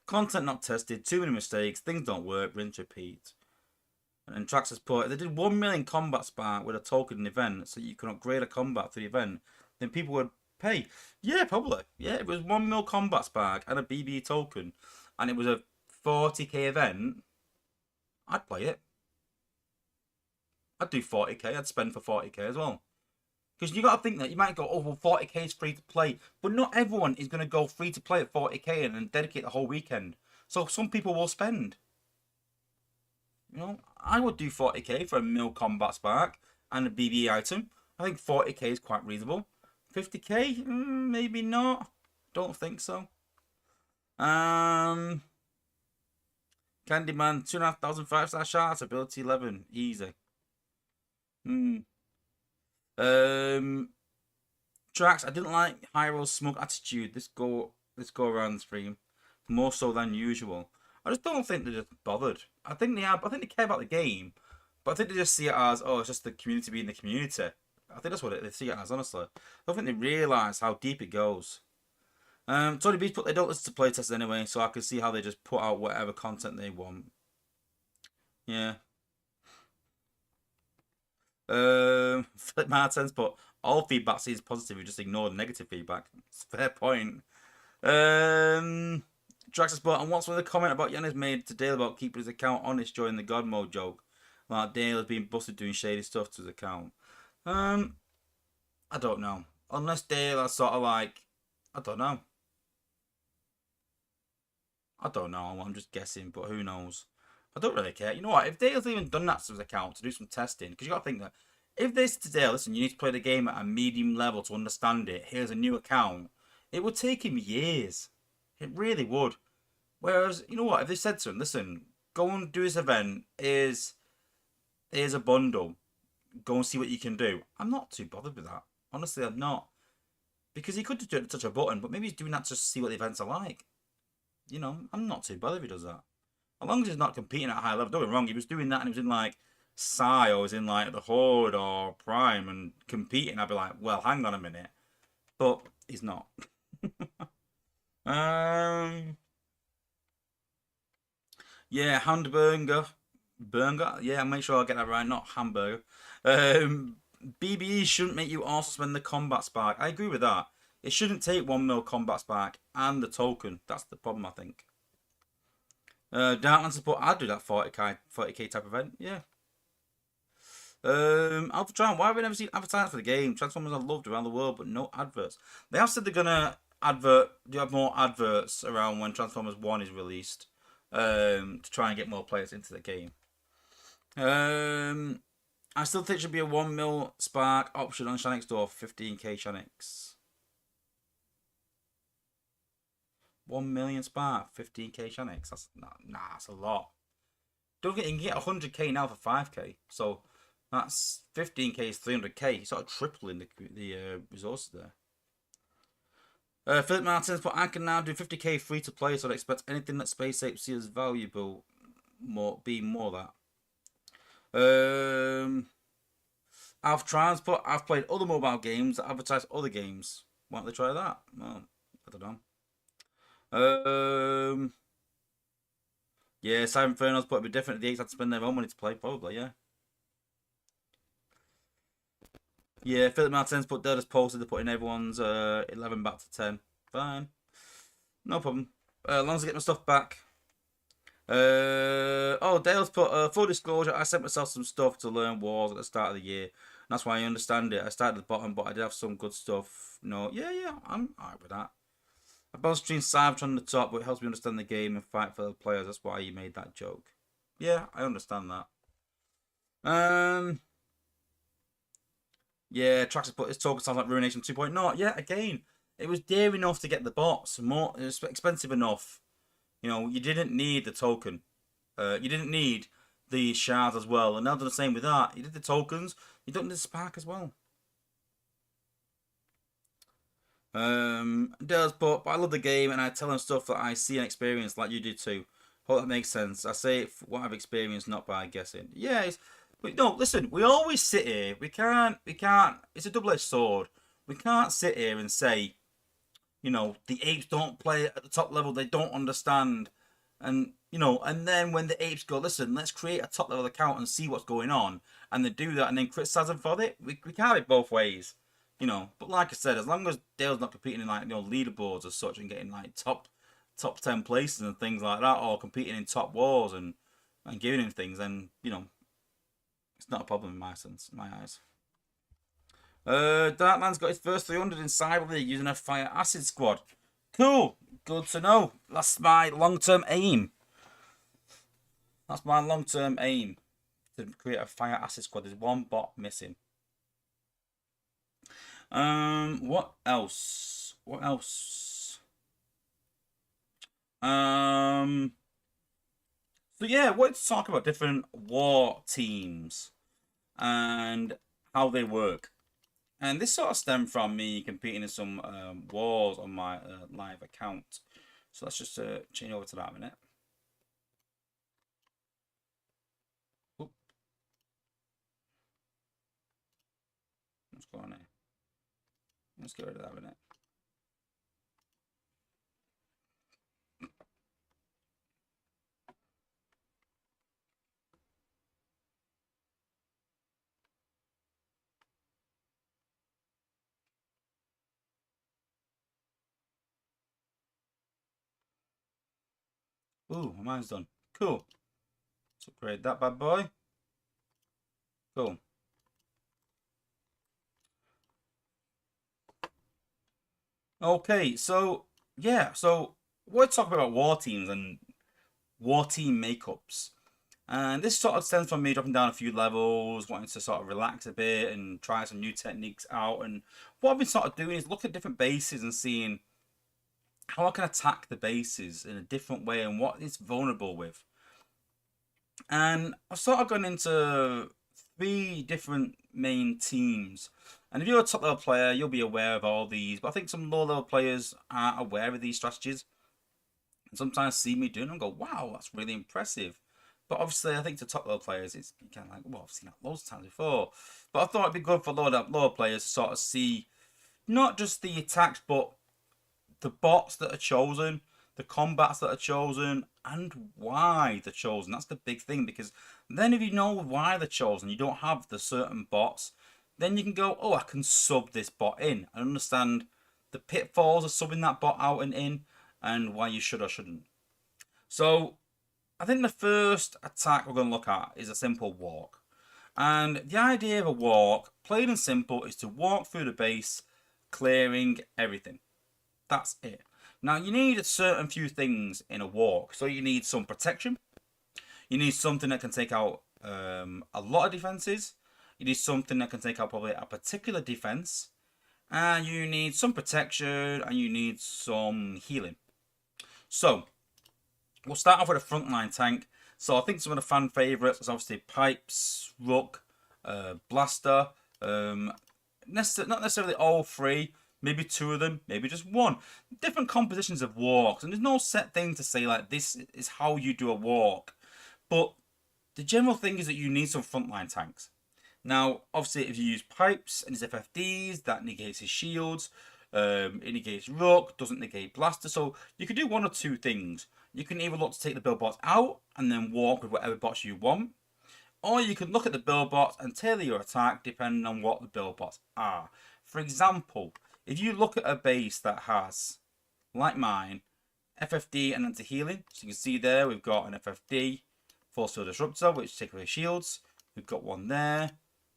Content not tested, too many mistakes, things don't work, rinse, repeat. And Trax has put, they did 1 million combat spark with a token event, so you can upgrade a combat through the event. then people would pay. Yeah, probably. Yeah, it was 1 mil combat spark and a BB token, and it was a 40k event. I'd play it. I'd do 40k. I'd spend for 40k as well. Because you got to think that you might go, oh, well, 40k is free to play. But not everyone is going to go free to play at 40k and then dedicate the whole weekend. So some people will spend. You know, I would do 40k for a mil combat spark and a BB item. I think 40k is quite reasonable. 50k? Maybe not. Don't think so. Candyman, 2,500 5-star shots, ability 11. Easy. Tracks, I didn't like Hyro's smug attitude this go around the stream, more so than usual. I just don't think they're just bothered. I think they care about the game, but I think they just see it as, oh, it's just the community being the community. I think that's what they see it as, honestly. I don't think they realise how deep it goes. Tony Beach put they don't listen to playtests anyway, so I can see how they just put out whatever content they want. Yeah. Philip Martins, but all feedback seems positive. You just ignore the negative feedback. It's a fair point. Draxus Sport, and what's with the comment about Yannis made to Dale about keeping his account honest during the God mode joke? Like Dale has been busted doing shady stuff to his account. I don't know. Unless Dale has sort of like, I don't know. I'm just guessing, but who knows? I don't really care. You know what? If Dale's even done that to his account to do some testing, because you got to think that if this to Dale, listen, you need to play the game at a medium level to understand it. Here's a new account. It would take him years. It really would. Whereas, you know what? If they said to him, listen, go and do this event. Here's a bundle. Go and see what you can do. I'm not too bothered with that. Honestly, I'm not. Because he could just do it to touch a button, but maybe he's doing that just to see what the events are like. You know, I'm not too bothered if he does that. As long as he's not competing at a high level. Don't get me wrong, he was doing that and he was in like Psy or was in like the Horde or Prime and competing. I'd be like, well, hang on a minute. But he's not. Yeah, hamburger. Burger. Yeah, make sure I get that right, not hamburger. BBE shouldn't make you also spend the combat spark. I agree with that. It shouldn't take 1 mil combat spark and the token. That's the problem, I think. Darkland support, I'd do that 40k type event, yeah. Alpha Tron, why have we never seen advertising for the game? Transformers are loved around the world, but no adverts. They have said they're gonna do have more adverts around when Transformers 1 is released, to try and get more players into the game. I still think it should be a 1 mil spark option on Shanix Door for 15k Shanix. 1 million spark, 15k Shanix. That's that's a lot. Don't get, you can get 100k now for 5k. So that's 15k is 300k. You're sort of tripling the resources there. Philip Martins, but I can now do 50k free to play, so I'd expect anything that spaceape sees as valuable be more that. Alpha Transport, I've played other mobile games that advertise other games. Why don't they try that? Well, I don't know. Yeah, Cyber Inferno's put a bit different. The 8s had to spend their own money to play, probably, yeah. Yeah, Philip Martins put Dale just posted, they're putting everyone's 11 back to 10. Fine. No problem. As long as I get my stuff back. Oh, Dale's put full disclosure, I sent myself some stuff to learn wars at the start of the year. That's why I understand it. I started at the bottom, but I did have some good stuff. No, yeah, I'm alright with that. I both stream Cybertron on the top, but it helps me understand the game and fight for the players. That's why you made that joke. Yeah, I understand that. Yeah, Trax has put his token sounds like Ruination 2.0. Yeah, again, it was dear enough to get the bots. It was expensive enough. You know, you didn't need the token. You didn't need the shards as well. And now they're the same with that. You did the tokens. You don't need the spark as well. Dale's but I love the game and I tell him stuff that I see and experience like you do too. Hope that makes sense. I say it for what I've experienced, not by guessing. Yeah, but no, listen, we always sit here. We can't, it's a double-edged sword. We can't sit here and say, you know, the apes don't play at the top level, they don't understand. And, you know, and then when the apes go, listen, let's create a top level account and see what's going on. And they do that and then criticize them for it. We can't have it both ways. you know. But like I said, as long as Dale's not competing in like, you know, leaderboards as such and getting like top 10 places and things like that, or competing in top wars and giving him things, then you know it's not a problem in my sense, in my eyes. Darkman's got his first 300 in Cyber League using a Fire Acid squad. Cool, good to know. That's my long-term aim. That's my long-term aim, to create a Fire Acid squad. There's one bot missing. What else? What else? So yeah, I wanted to talk about different war teams and how they work. And this sort of stemmed from me competing in some wars on my live account. So let's just change over to that a minute. Oop. What's going on here? Let's get rid of that a minute. Ooh, mine's done. Cool. Let's upgrade that bad boy. Cool. Okay, so yeah, so we're talking about war teams and war team makeups. And this sort of stems from me dropping down a few levels, wanting to sort of relax a bit and try some new techniques out. And what I've been sort of doing is look at different bases and seeing how I can attack the bases in a different way and what it's vulnerable with. And I've sort of gone into 3 different main teams. And if you're a top level player, you'll be aware of all these. But I think some low level players aren't aware of these strategies. And sometimes see me doing them and go, wow, that's really impressive. But obviously, I think to top level players, it's kind of like, well, I've seen that loads of times before. But I thought it'd be good for lower players to sort of see not just the attacks, but the bots that are chosen, the combats that are chosen, and why they're chosen. That's the big thing, because then if you know why they're chosen, you don't have the certain bots, then you can go, oh, I can sub this bot in and understand the pitfalls of subbing that bot out and in, and why you should or shouldn't. So I think the first attack we're going to look at is a simple walk. And the idea of a walk, plain and simple, is to walk through the base, clearing everything. That's it. Now, you need a certain few things in a walk. So you need some protection. You need something that can take out a lot of defenses. You need something that can take out probably a particular defense. And you need some protection, and you need some healing. So we'll start off with a frontline tank. So I think some of the fan favourites is obviously Pipes, Rook, Blaster. Not necessarily all 3. Maybe 2 of them, maybe just 1. Different compositions of walks. And there's no set thing to say like this is how you do a walk. But the general thing is that you need some frontline tanks. Now, obviously, if you use Pipes and his FFDs, that negates his shields. It negates Rook, doesn't negate Blaster. So you can do 1 or 2 things. You can either look to take the build bots out and then walk with whatever bots you want. Or you can look at the build bots and tailor your attack depending on what the build bots are. For example, if you look at a base that has, like mine, FFD and anti-healing, so you can see there we've got an FFD, Force Field Disruptor, which takes away shields. We've got one there.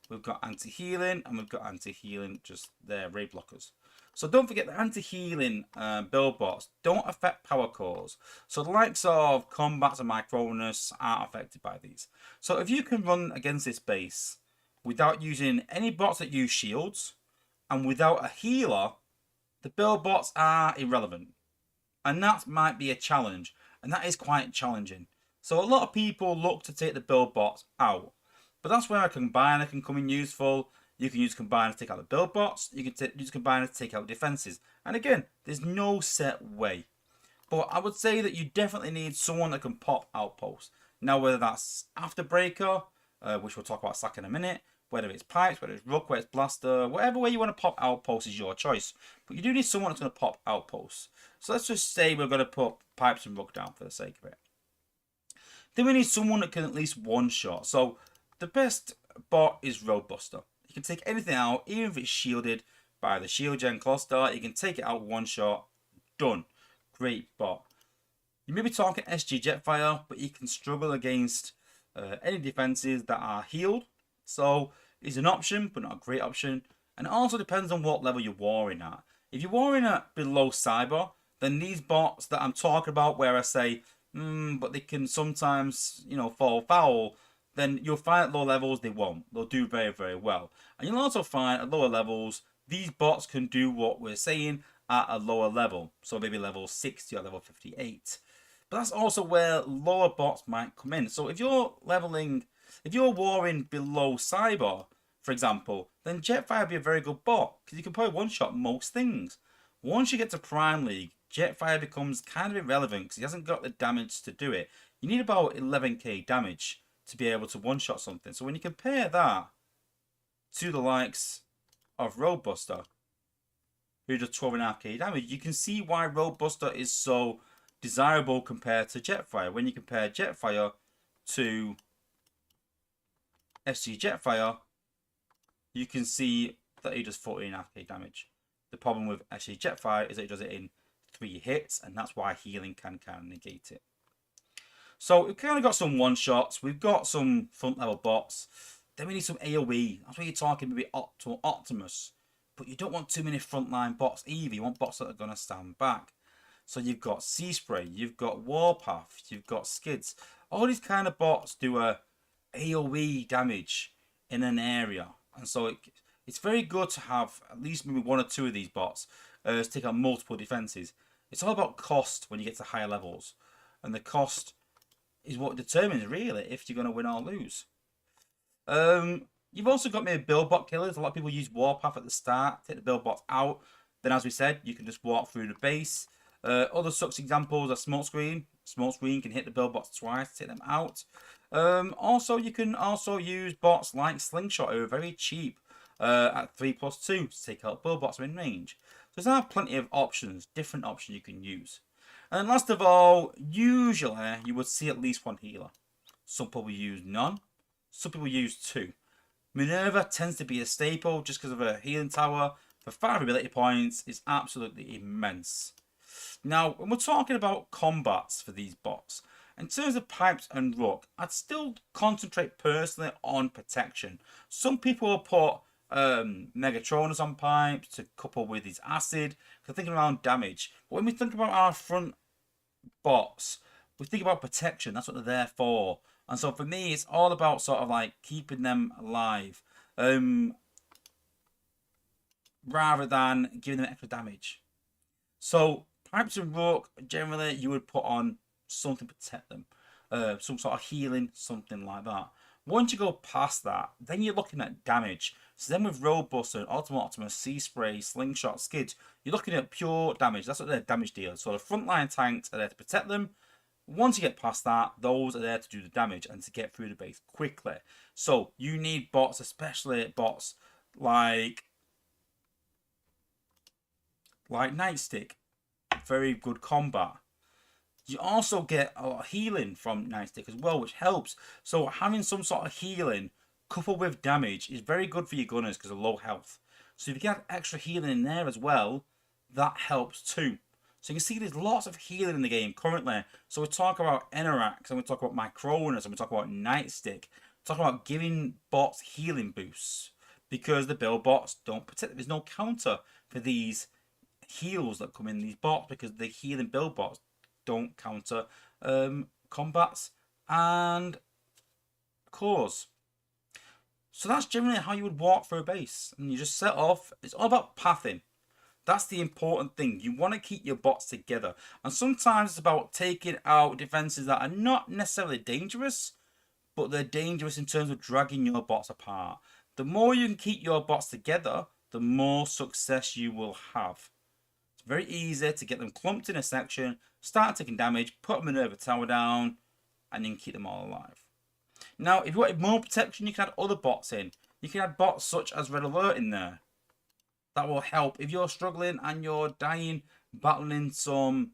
We've got anti-healing, and we've got anti-healing just there, raid blockers. So don't forget the anti-healing build bots don't affect power cores. So the likes of combats and Micronus aren't affected by these. So if you can run against this base without using any bots that use shields, and without a healer, the build bots are irrelevant. And that might be a challenge. And that is quite challenging. So a lot of people look to take the build bots out. But that's where a combiner can come in useful. You can use combiner to take out the build bots. You can use combiner to take out defenses. And again, there's no set way. But I would say that you definitely need someone that can pop outposts. Now, whether that's Afterbreaker, which we'll talk about Slack in a minute, whether it's Pipes, whether it's Rook, whether it's Blaster, whatever way you want to pop outposts is your choice. But you do need someone that's going to pop outposts. So let's just say we're going to put Pipes and Rook down for the sake of it. Then we need someone that can at least one-shot. So the best bot is Roadbuster. You can take anything out, even if it's shielded, by the shield gen cluster. You can take it out one shot. Done. Great bot. You may be talking SG Jetfire, but you can struggle against any defenses that are healed. So it's an option, but not a great option. And it also depends on what level you're warring at. If you're warring at below Cyber, then these bots that I'm talking about, where I say, but they can sometimes, fall foul, then you'll find at low levels they won't. They'll do very, very well. And you'll also find at lower levels, these bots can do what we're saying at a lower level. So maybe level 60 or level 58. But that's also where lower bots might come in. So if you're warring below Cyber, for example, then Jetfire would be a very good bot, because you can probably one-shot most things. Once you get to Prime League, Jetfire becomes kind of irrelevant, because he hasn't got the damage to do it. You need about 11k damage to be able to one-shot something. So when you compare that to the likes of Roadbuster, who does 12.5k damage, you can see why Roadbuster is so desirable compared to Jetfire. When you compare Jetfire to SG Jetfire, you can see that he does 14.5k damage. The problem with SG Jetfire is that he does it in 3 hits, and that's why healing can kind of negate it. So we've kind of got some one-shots, we've got some front-level bots, then we need some AoE. That's what you're talking, maybe Optimus. But you don't want too many frontline bots either. You want bots that are going to stand back. So you've got Sea Spray, you've got Warpath, you've got Skids. All these kind of bots do a AoE damage in an area. And so it's very good to have at least maybe 1 or 2 of these bots to take out multiple defenses. It's all about cost when you get to higher levels. And the cost is what determines really if you're going to win or lose. You've also got maybe build bot killers. A lot of people use Warpath at the start, take the build bots out. Then as we said, you can just walk through the base. Other such examples are Smokescreen. Smokescreen can hit the build bots twice to take them out. Also, you can also use bots like Slingshot, who are very cheap at 3+2 to take out build bots in range. So there's now plenty of options, different options you can use. And then last of all, usually you would see at least 1 healer. Some people use none. Some people use 2. Minerva tends to be a staple just because of her healing tower. For 5 ability points, it's absolutely immense. Now, when we're talking about combats for these bots, in terms of Pipes and Rook, I'd still concentrate personally on protection. Some people will put Megatronus on Pipes to couple with his acid, because thinking around damage. But when we think about our front bots, we think about protection. That's what they're there for. And so for me, it's all about sort of like keeping them alive, rather than giving them extra damage. So Pipes and Rook, generally you would put on something to protect them, some sort of healing, something like that. Once you go past that, then you're looking at damage. So then with Roadbuster, Ultimate Optimus, Sea Spray, Slingshot, Skids, you're looking at pure damage. That's what they're damage dealers. So the frontline tanks are there to protect them. Once you get past that, those are there to do the damage and to get through the base quickly. So you need bots, especially bots like Nightstick. Very good combat. You also get a lot of healing from Nightstick as well, which helps. So having some sort of healing coupled with damage is very good for your gunners because of low health. So if you get extra healing in there as well, that helps too. So you can see there's lots of healing in the game currently. So we talk about Enerax, and we talk about Micronus, and we talk about Nightstick. We talk about giving bots healing boosts because the build bots don't protect. There's no counter for these heals that come in these bots because the healing build bots don't counter combats and cores. So that's generally how you would walk through a base, and you just set off. It's all about pathing. That's the important thing. You want to keep your bots together, and sometimes it's about taking out defenses that are not necessarily dangerous, but they're dangerous in terms of dragging your bots apart. The more you can keep your bots together, the more success you will have. It's very easy to get them clumped in a section, start taking damage, put them in Minerva tower down, and then keep them all alive. Now, if you wanted more protection, you can add other bots in. You can add bots such as Red Alert in there. That will help. If you're struggling and you're dying, battling some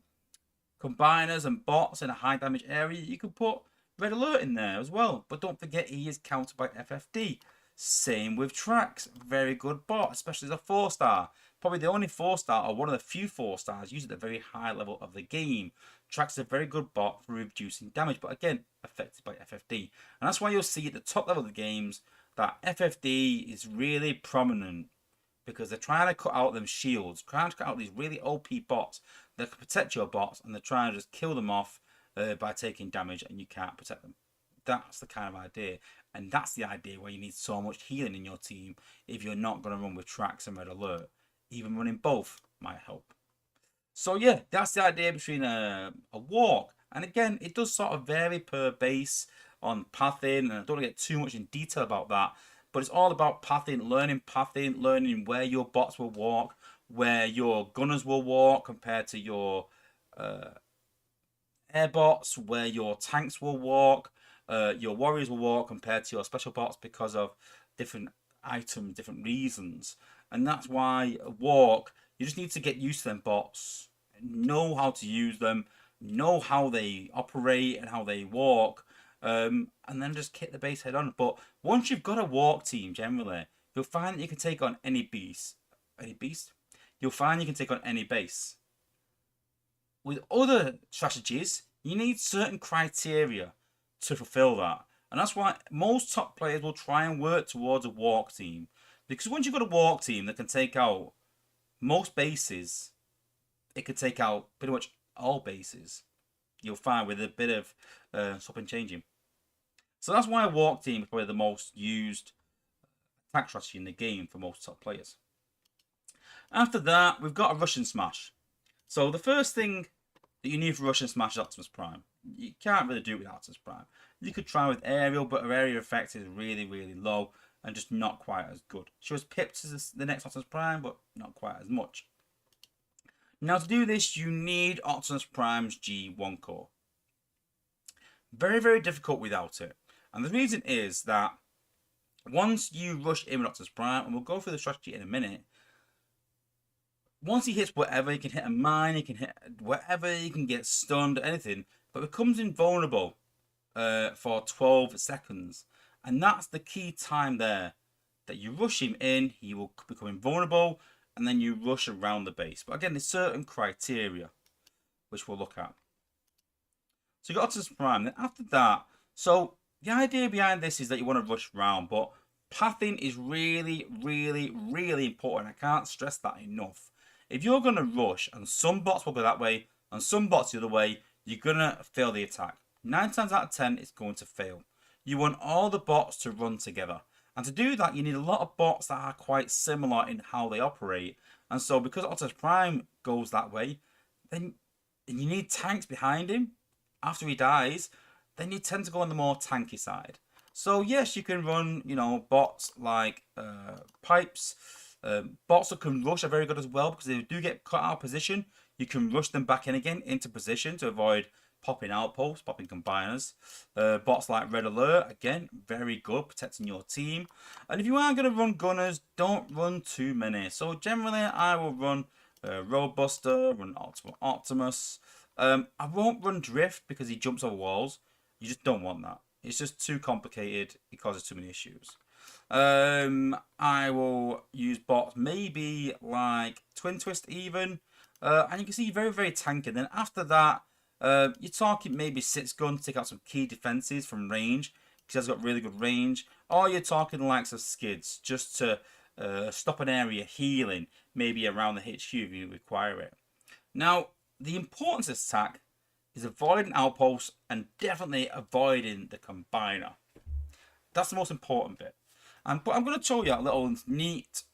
combiners and bots in a high damage area, you can put Red Alert in there as well. But don't forget, he is countered by FFD. Same with tracks. Very good bot, especially as a 4-star. Probably the only 4-star or one of the few 4-stars used at the very high level of the game. Tracks is a very good bot for reducing damage, but again, affected by FFD. And that's why you'll see at the top level of the games that FFD is really prominent, because they're trying to cut out them shields, trying to cut out these really OP bots that can protect your bots, and they're trying to just kill them off by taking damage, and you can't protect them. That's the kind of idea, and that's the idea where you need so much healing in your team if you're not going to run with tracks and red alert. Even running both might help. So yeah, that's the idea between a walk, and again, it does sort of vary per base on pathing, and I don't want to get too much in detail about that, but it's all about pathing, learning where your bots will walk, where your gunners will walk compared to your air bots, where your tanks will walk, your warriors will walk compared to your special bots because of different items, different reasons. And that's why walk, you just need to get used to them bots, know how to use them, know how they operate and how they walk, and then just hit the base head on. But once you've got a walk team, generally, you'll find that you can take on any beast. You'll find you can take on any base. With other strategies, you need certain criteria to fulfill that. And that's why most top players will try and work towards a walk team. Because once you've got a walk team that can take out most bases, it can take out pretty much all bases. You'll find with a bit of swapping changing. So that's why a walk team is probably the most used attack strategy in the game for most top players. After that, we've got a Russian Smash. So the first thing that you need for Russian Smash is Optimus Prime. You can't really do it with Optimus Prime. You could try with Aerial, but her area effect is really, really low and just not quite as good. She was pipped as the next Optimus Prime, but not quite as much. Now to do this, you need Optimus Prime's G1 core. Very, very difficult without it. And the reason is that once you rush in with Optimus Prime, and we'll go through the strategy in a minute, once he hits whatever, he can hit a mine, he can hit whatever, he can get stunned, anything, but becomes invulnerable for 12 seconds. And that's the key time there, that you rush him in, he will become invulnerable, and then you rush around the base. But again, there's certain criteria, which we'll look at. So you got Optimus Prime. Then after that, so the idea behind this is that you want to rush around, but pathing is really, really, really important. I can't stress that enough. If you're going to rush, and some bots will go that way, and some bots the other way, you're going to fail the attack. 9 times out of 10, it's going to fail. You want all the bots to run together. And to do that, you need a lot of bots that are quite similar in how they operate. And so because Optimus Prime goes that way, then you need tanks behind him. After he dies, then you tend to go on the more tanky side. So yes, you can run, bots like pipes. Bots that can rush are very good as well, because they do get cut out of position. You can rush them back in again into position to avoid popping outposts, popping combiners. Bots like Red Alert, again, very good, protecting your team. And if you are going to run gunners, don't run too many. So generally, I will run Roadbuster, run Optimus. I won't run Drift because he jumps over walls. You just don't want that. It's just too complicated. It causes too many issues. I will use bots maybe like Twin Twist even. And you can see very, very tanky. Then after that, you're talking maybe 6 gun to take out some key defenses from range, because he's got really good range. Or you're talking the likes of skids just to stop an area healing, maybe around the HQ if you require it. Now, the importance of this attack is avoiding outposts and definitely avoiding the combiner. That's the most important bit. But I'm going to show you a little neat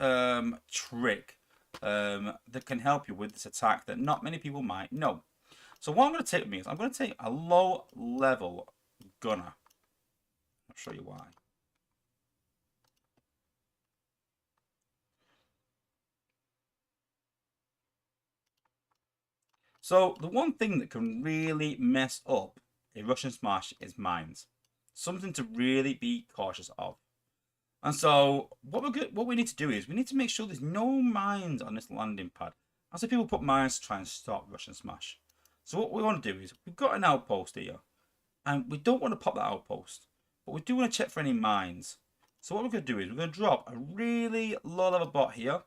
trick that can help you with this attack that not many people might know. So what I'm going to take with me is I'm going to take a low level gunner. I'll show you why. So the one thing that can really mess up a Russian Smash is mines. Something to really be cautious of. And so what we need to do is we need to make sure there's no mines on this landing pad. As if people put mines to try and stop Russian Smash. So what we want to do is we've got an outpost here, and we don't want to pop that outpost, but we do want to check for any mines. So what we're going to do is we're going to drop a really low level bot here.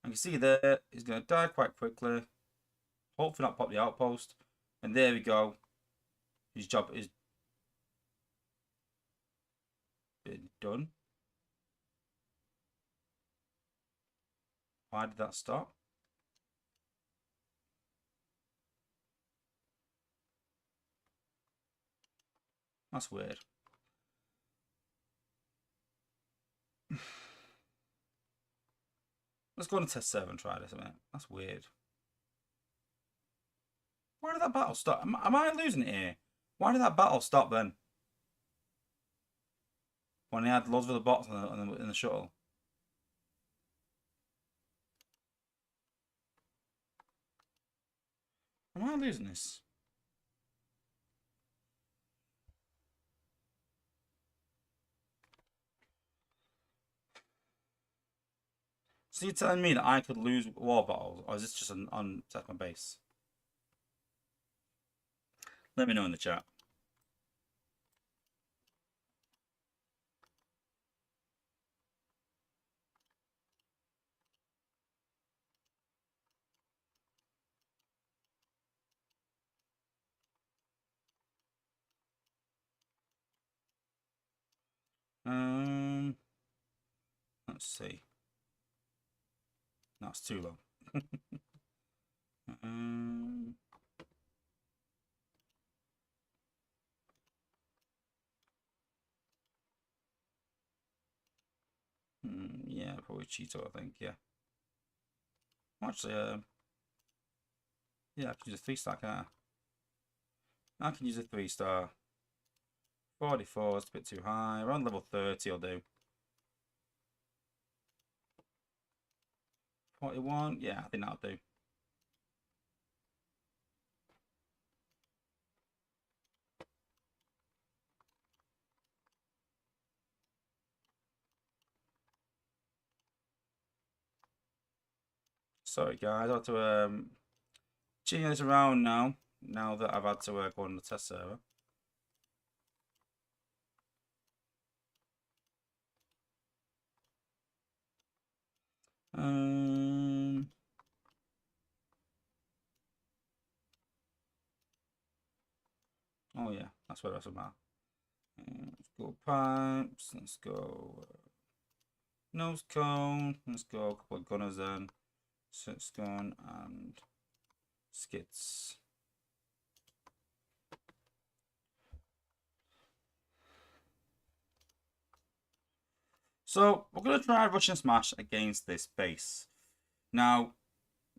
And you see there, he's going to die quite quickly. Hopefully not pop the outpost. And there we go. His job is been done. Why did that stop? That's weird. Let's go on a test server and try this a minute. That's weird. Why did that battle stop? Am I losing it here? Why did that battle stop then? When he had loads of the bots in the shuttle. Am I losing this? So you're telling me that I could lose war battles, or is this just on second base? Let me know in the chat. Let's see. That's too low. Yeah, probably Cheeto, I think. Yeah. Actually, yeah, I can use a 3-star, can't I? I can use a 3-star. 44 is a bit too high. Around level 30 will do. 41, yeah, I think that'll do. Sorry guys, I have to change this around now. Now that I've had to go on the test server. Oh yeah, that's where that's about. Let's go pipes. Let's go nose cone. Let's go a couple of gunners then. Six gun and skits. So we're going to try Russian Smash against this base. Now,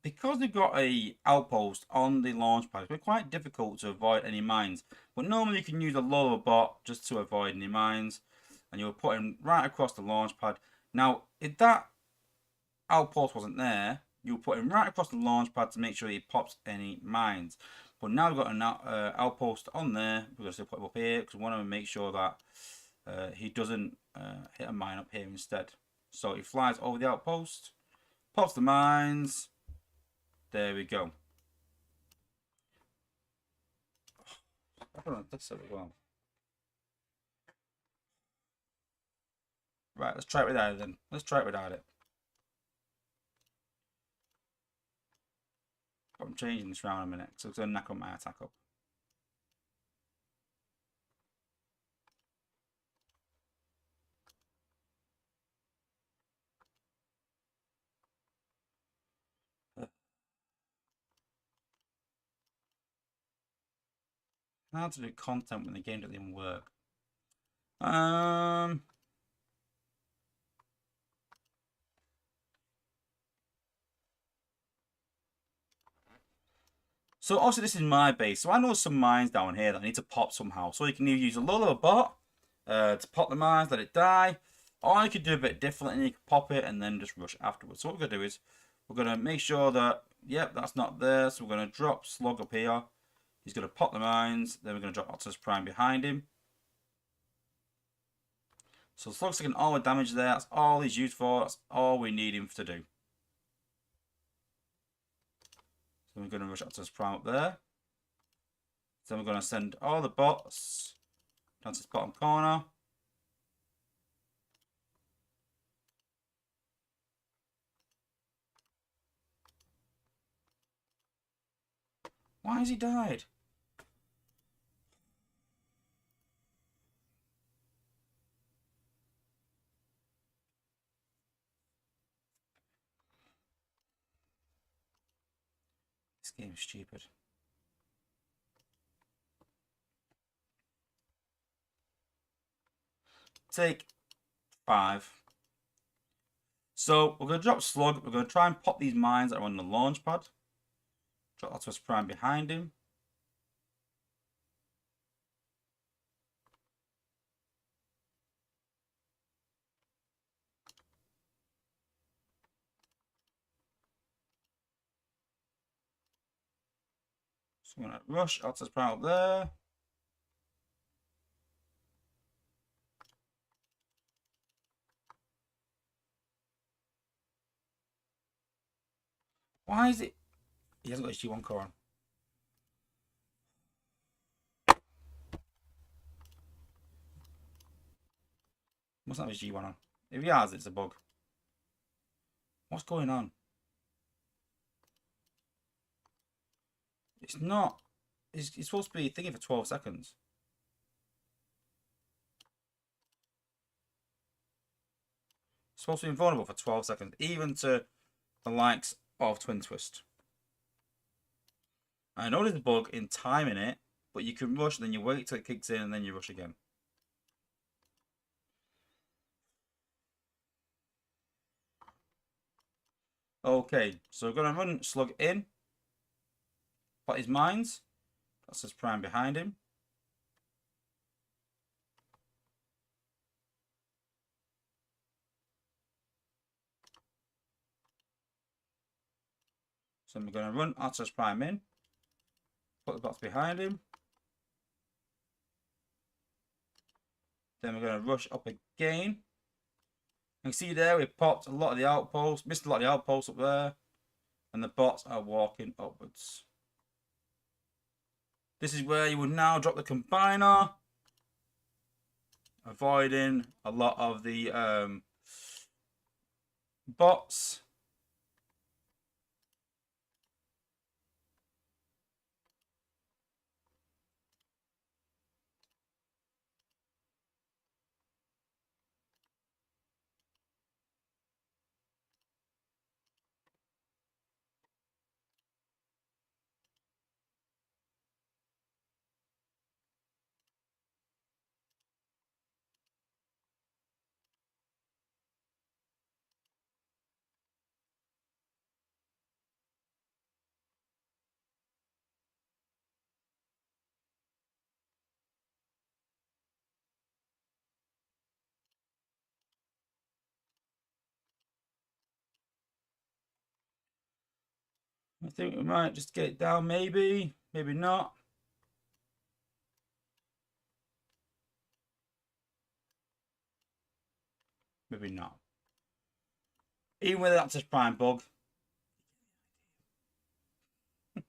because they've got a outpost on the launch pad, it's quite difficult to avoid any mines. But normally you can use a lower bot just to avoid any mines. And you'll put him right across the launch pad. Now, if that outpost wasn't there, you'll put him right across the launch pad to make sure he pops any mines. But now we've got an outpost on there. We're going to still put him up here because we want to make sure that he doesn't hit a mine up here instead. So he flies over the outpost, pops the mines. There we go. I don't know this as well. Right, let's try it without it then. Let's try it without it. I'm changing this round in a minute, so it's going to knock on my attack up. How to do content when the game doesn't even work. So obviously this is my base, so I know some mines down here that I need to pop somehow. So you can either use a low level bot to pop the mines, let it die, or you could do a bit different and you can pop it and then just rush afterwards. So what we're going to do is we're going to make sure that, yep, that's not there. So we're going to drop Slug up here. He's going to pop the mines. Then we're going to drop Optimus Prime behind him. So Slug's taking all the damage there. That's all he's used for. That's all we need him to do. So we're going to rush Optimus Prime up there. Then we're going to send all the bots Down to this bottom corner. Why has he died? This game is stupid. Take 5. So we're going to drop Slug. We're going to try and pop these mines that are on the launch pad. Drop Optimus Prime behind him. So I'm going to rush Optimus Prime up there. Why is it? He hasn't got his G1 core on. Must not have his G1 on. If he has, it's a bug. What's going on? It's not. It's supposed to be thinking for 12 seconds. It's supposed to be invulnerable for 12 seconds, even to the likes of Twin Twist. I know there's a bug in timing it, but you can rush, then you wait till it kicks in, and then you rush again. Okay, so we're going to run Slug in. Put his mines. That's his Prime behind him. So we're going to run Optimus Prime in. Put the box behind him. Then we're going to rush up again. You can see there we popped a lot of the outposts, missed a lot of the outposts up there, and the bots are walking upwards. This is where you would now drop the combiner, avoiding a lot of the bots. I think we might just get it down, maybe not. Maybe not. Even with the Optimus Prime bug. And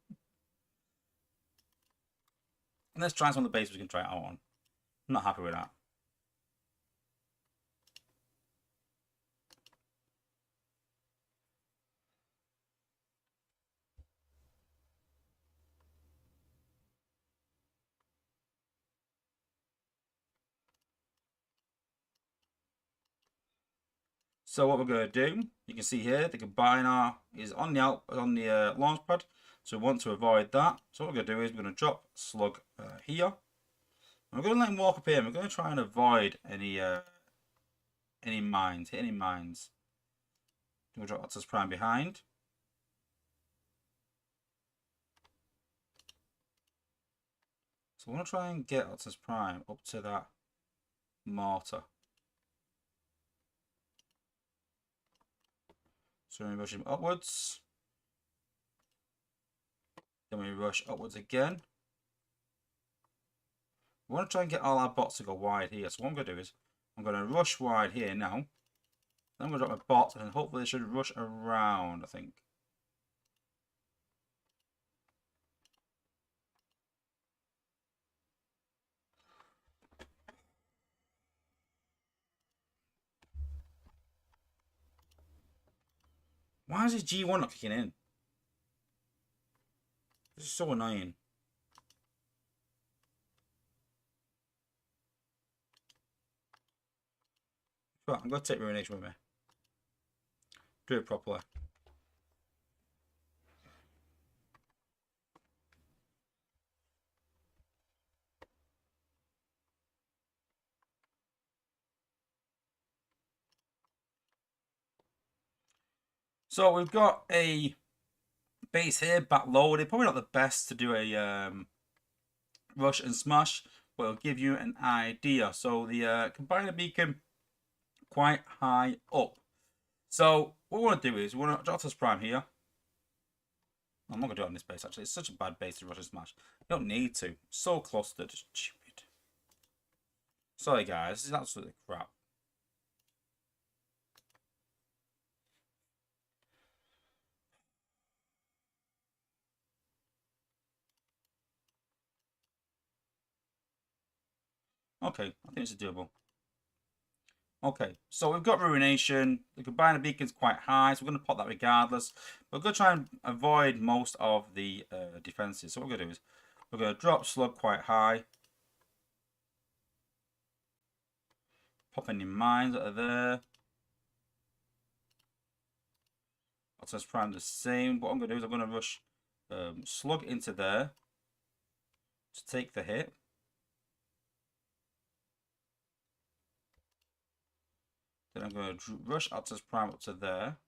let's try some of the bases we can try it out on. I'm not happy with that. So what we're going to do, you can see here, the combiner is on the launch pad. So we want to avoid that. So what we're going to do is we're going to drop Slug here. And we're going to let him walk up here. And we're going to try and avoid any mines, hit any mines. We'll drop Optimus Prime behind. So I want to try and get Optimus Prime up to that mortar. So we rush him upwards. Then we rush upwards again. We want to try and get all our bots to go wide here. So what I'm going to do is I'm going to rush wide here now. Then I'm going to drop my bots and hopefully they should rush around, I think. Why is his G1 not kicking in? This is so annoying. But I'm going to take Ruination with me. Do it properly. So we've got a base here, backloaded. Probably not the best to do a rush and smash, but it'll give you an idea. So the combiner beacon quite high up. So what we want to do is we want to drop this prime here. I'm not going to do it on this base actually. It's such a bad base to rush and smash. You don't need to. So clustered. Stupid. Sorry guys, this is absolutely crap. Okay, I think it's doable. Okay, so we've got Ruination. The combiner beacon's quite high, so we're going to pop that regardless. We're going to try and avoid most of the defenses. So what we're going to do is we're going to drop Slug quite high. Pop any mines that are there. I'll just prime the same. What I'm going to do is I'm going to rush Slug into there to take the hit. Then I'm going to rush Altus Prime up to there.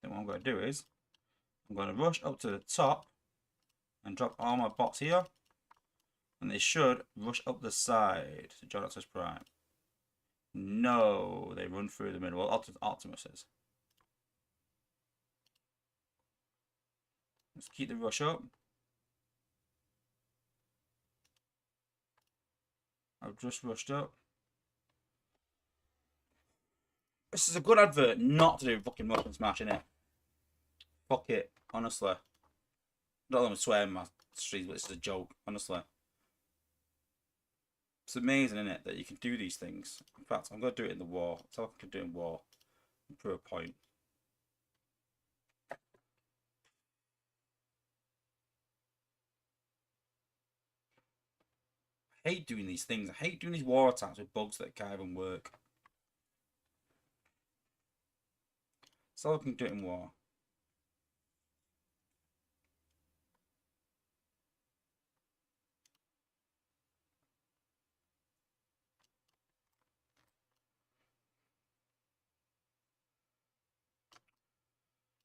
Then what I'm going to do is I'm going to rush up to the top and drop all my bots here. And they should rush up the side to join Altus Prime. No, they run through the middle. Well, Optimus is. Let's keep the rush up. I've just rushed up. This is a good advert not to do fucking rush and smash, innit? Fuck it, honestly. I don't let me swear in my streams, but this is a joke, honestly. It's amazing, isn't it, that you can do these things. In fact, I'm going to do it in the war. That's all I can do in war. And prove a point. I hate doing these things. I hate doing these war attacks with bugs that can't even work. So I can do it in war.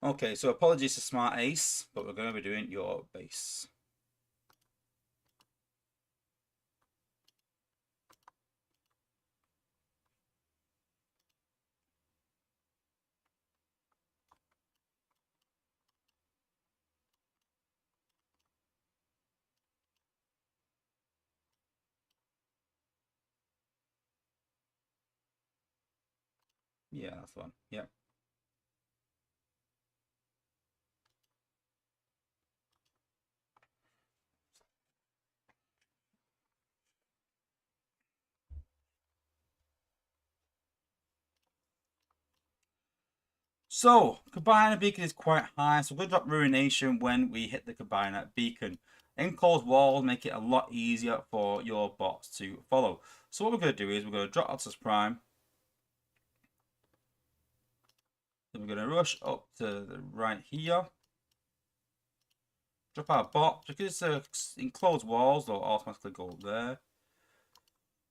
Okay, so apologies to Smart Ace, but we're going to be doing your base. Yeah, that's the one. Yeah. So, Combiner Beacon is quite high, so we're going to drop Ruination when we hit the Combiner Beacon. Enclosed walls make it a lot easier for your bots to follow. So what we're going to do is we're going to drop Altus Prime. Then we're going to rush up to the right here. Drop our bot. Because it's enclosed walls, they'll automatically go up there.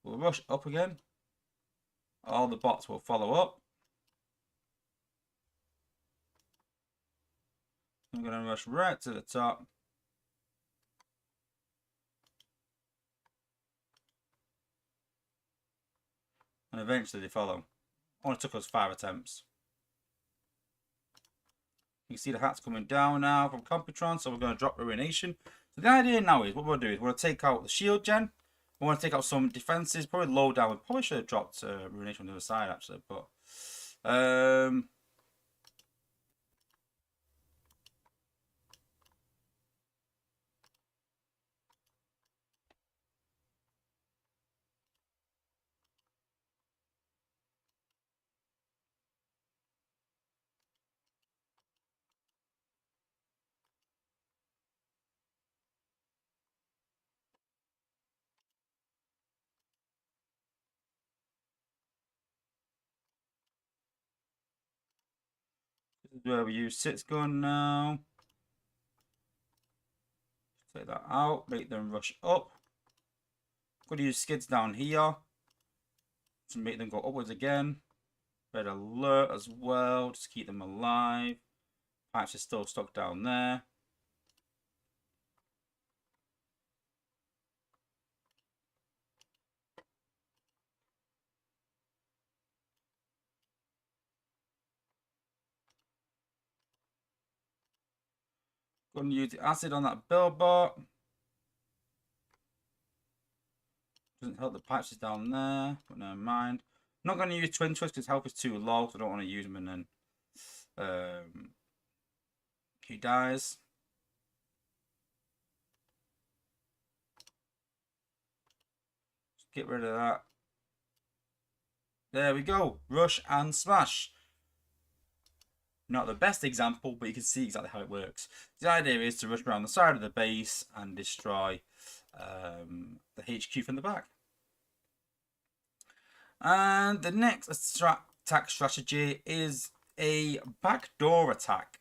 We'll rush up again. All the bots will follow up. I'm going to rush right to the top. And eventually they follow. Only took us 5 attempts. You can see the hat's coming down now from Computron, so we're going to drop Ruination. So the idea now is, what we're going to do is we're going to take out the shield gen. We want to take out some defenses, probably low down. We probably should have dropped Ruination on the other side actually, but This is where we use sits gun now. Take that out, make them rush up. I'm going to use skids down here to make them go upwards again. Red alert as well, just keep them alive. Pipes are still stuck down there. Going to use the acid on that billboard. Doesn't help, the pipes is down there, but never mind. I'm not going to use twin twists because health is too low, so I don't want to use them and then he dies. Just get rid of that. There we go. Rush and smash. Not the best example, but you can see exactly how it works. The idea is to rush around the side of the base and destroy the HQ from the back. And the next attack strategy is a backdoor attack.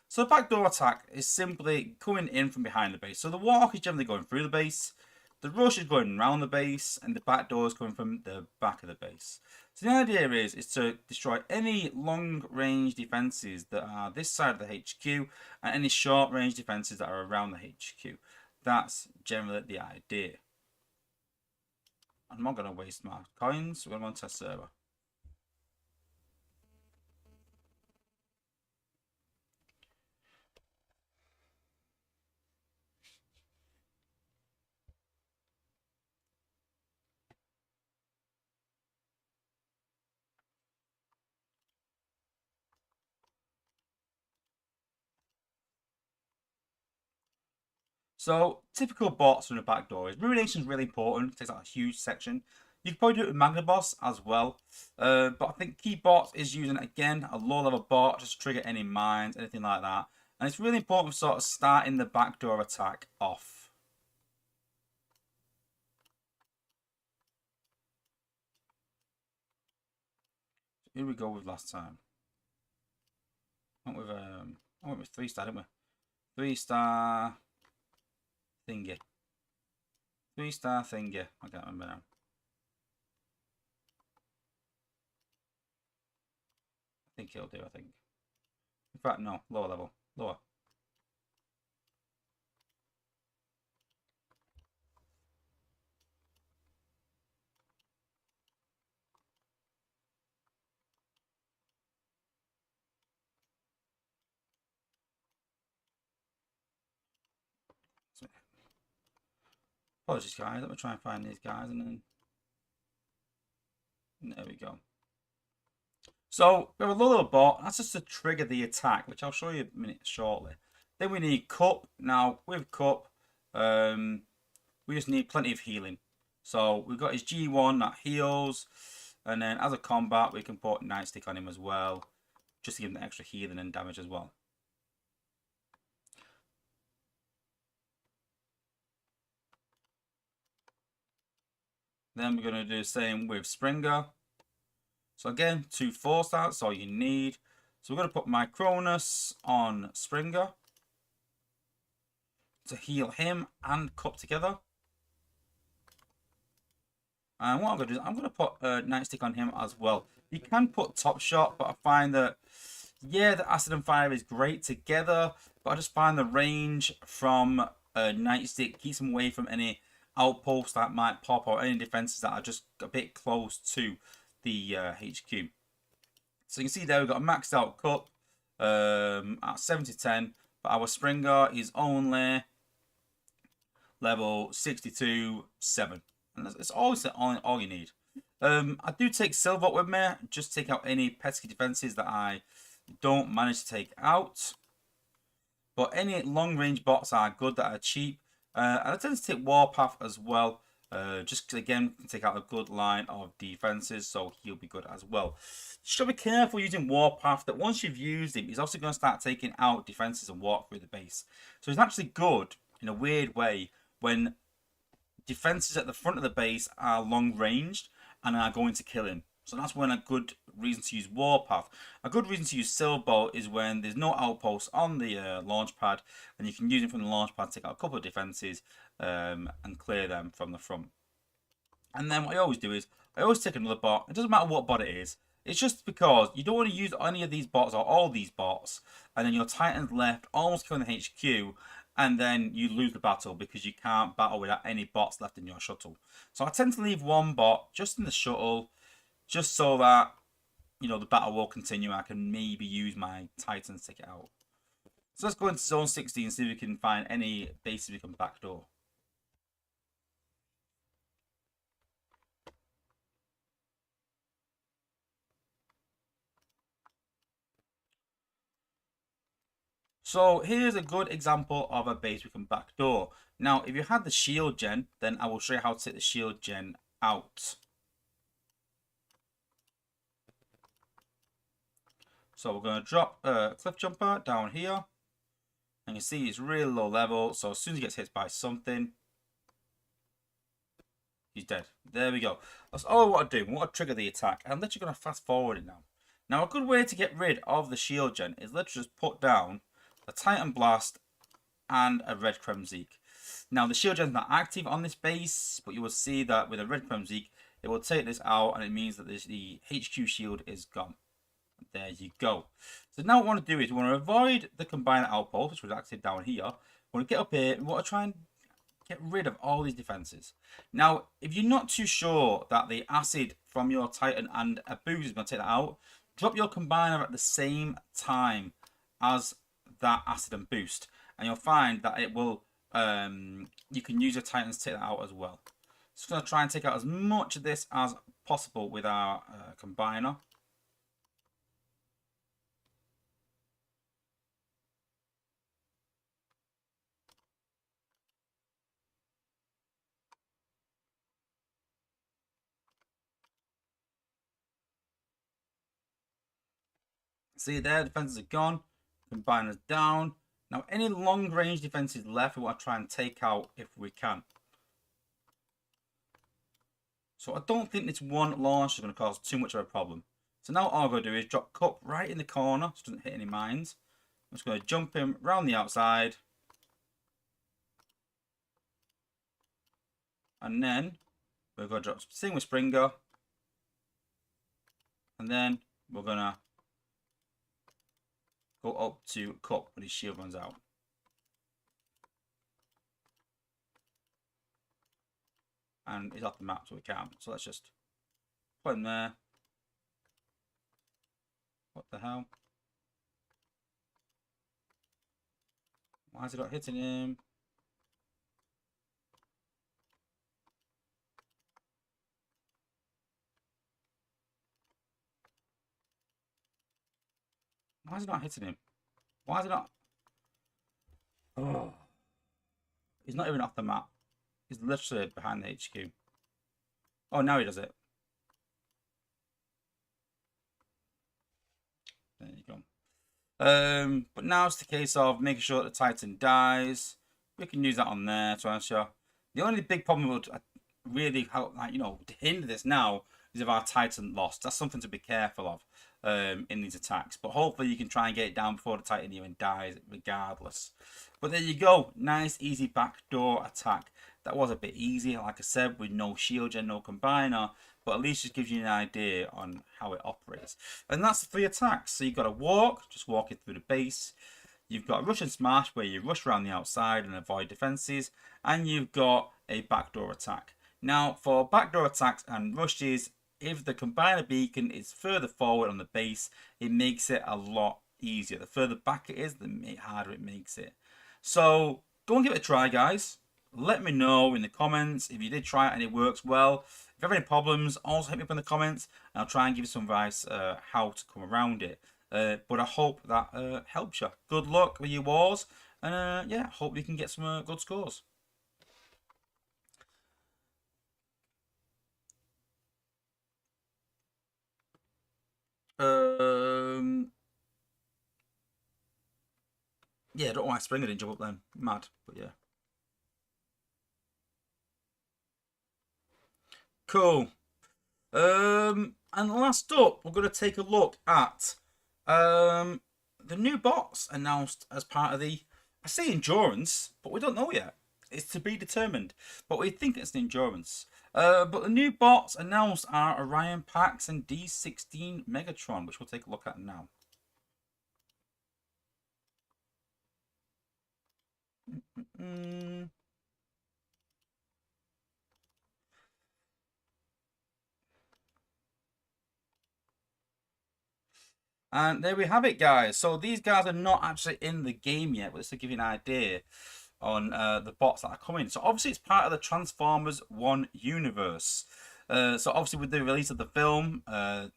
So the backdoor attack is simply coming in from behind the base. So the walk is generally going through the base, the rush is going around the base, and the backdoor is coming from the back of the base. So the idea is to destroy any long-range defenses that are this side of the HQ and any short-range defenses that are around the HQ. That's generally the idea. I'm not going to waste my coins. We're going to test server. So, typical bots from the back door is ruination is really important. It takes out a huge section. You can probably do it with Magna Boss as well. But I think key bot is using, again, a low level bot just to trigger any mines, anything like that. And it's really important for sort of starting the backdoor attack off. Here we go with last time. I went with 3-star, didn't we? 3-star thingy. 3-star thingy. I can't remember now. I think it'll do, I think. In fact, no. Lower level. Lower. Apologies, guys. Let me try and find these guys, and then there we go. So we have a little bot. That's just to trigger the attack, which I'll show you a minute shortly. Then we need cup. Now with cup, we just need plenty of healing. So we've got his G1 that heals, and then as a combat, we can put Nightstick on him as well, just to give him the extra healing and damage as well. Then we're going to do the same with Springer. So again, 2 4-stars, that's all you need. So we're going to put my Cronus on Springer to heal him and Cup together. And what I'm going to do is I'm going to put Nightstick on him as well. You can put Top Shot, but I find that, yeah, the Acid and Fire is great together, but I just find the range from Nightstick keeps him away from any outposts that might pop or any defenses that are just a bit close to the HQ. So you can see there we've got a maxed out Cup at 70-10, but our Springer is only level 62-7. And it's always all you need. I do take Silver with me, just take out any pesky defenses that I don't manage to take out. But any long range bots are good that are cheap. And I tend to take Warpath as well. Just again, take out a good line of defenses, so he'll be good as well. You should be careful using Warpath, that once you've used him, he's also going to start taking out defenses and walk through the base. So he's actually good in a weird way when defenses at the front of the base are long ranged and are going to kill him. So that's when a good reason to use Warpath. A good reason to use Silbo is when there's no outposts on the launch pad, and you can use it from the launch pad to take out a couple of defenses and clear them from the front. And then what I always do is I always take another bot. It doesn't matter what bot it is. It's just because you don't want to use any of these bots or all these bots, and then your Titan's left almost killing the HQ, and then you lose the battle because you can't battle without any bots left in your shuttle. So I tend to leave one bot just in the shuttle, just so that, you know, the battle will continue. I can maybe use my Titans to take it out. So let's go into Zone 60 and see if we can find any bases we can backdoor. So here's a good example of a base we can backdoor. Now, if you had the shield gen, then I will show you how to take the shield gen out. So we're going to drop Cliff Jumper down here. And you see it's really low level. So as soon as he gets hit by something, he's dead. There we go. That's all I want to do. We want to trigger the attack. And I'm literally going to fast forward it now. Now, a good way to get rid of the shield gen is literally just put down a Titan Blast and a Red Kremzik. Now, the shield gen is not active on this base, but you will see that with a Red Kremzik, it will take this out, and it means that the HQ shield is gone. There you go. So now what we want to do is we want to avoid the Combiner outpost, which was active down here. We want to get up here. We want to try and get rid of all these defenses. Now, if you're not too sure that the acid from your Titan and a boost is going to take that out, drop your Combiner at the same time as that acid and boost, and you'll find that it will, you can use your Titans to take that out as well. So I'm going to try and take out as much of this as possible with our Combiner. See there, defenses are gone, Combiner's down. Now any long range defenses left we want to try and take out if we can. So I don't think this one launch is going to cause too much of a problem. So now all I'm going to do is drop Cup right in the corner so it doesn't hit any mines. I'm just going to jump him around the outside. And then we're going to drop Sing with Springer. And then we're going to go up to Cup when his shield runs out. And he's off the map, so we can't. So let's just put him there. What the hell? Why is it not hitting him? Why is it not hitting him? Why is it not? Oh. He's not even off the map. He's literally behind the HQ. Oh, now he does it. There you go. But now it's the case of making sure that the Titan dies. We can use that on there to answer. The only big problem would really help, like, you know, to hinder this now is if our Titan lost. That's something to be careful of in these attacks. But hopefully you can try and get it down before the Titan even dies regardless. But there you go. Nice, easy backdoor attack. That was a bit easier, like I said, with no shield gen, no combiner, but at least just gives you an idea on how it operates. And that's the 3 attacks. So you've got a walk, just walking through the base. You've got a rush and smash, where you rush around the outside and avoid defenses. And you've got a backdoor attack. Now, for backdoor attacks and rushes, if the combiner beacon is further forward on the base, it makes it a lot easier. The further back it is, the harder it makes it. So go and give it a try, guys. Let me know in the comments if you did try it and it works well. If you have any problems, also hit me up in the comments, and I'll try and give you some advice how to come around it. But I hope that helps you. Good luck with your wars, and yeah, hope you can get some good scores. Yeah, I don't know why Springer didn't jump up then. Mad, but yeah. Cool. And last up, we're going to take a look at the new bots announced as part of the, I say endurance, but we don't know yet. It's to be determined, but we think it's the endurance. But the new bots announced are Orion Pax and D16 Megatron, which we'll take a look at now. And there we have it, guys. So these guys are not actually in the game yet, but just to give you an idea on the bots that are coming. So obviously it's part of the Transformers 1 universe. So obviously with the release of the film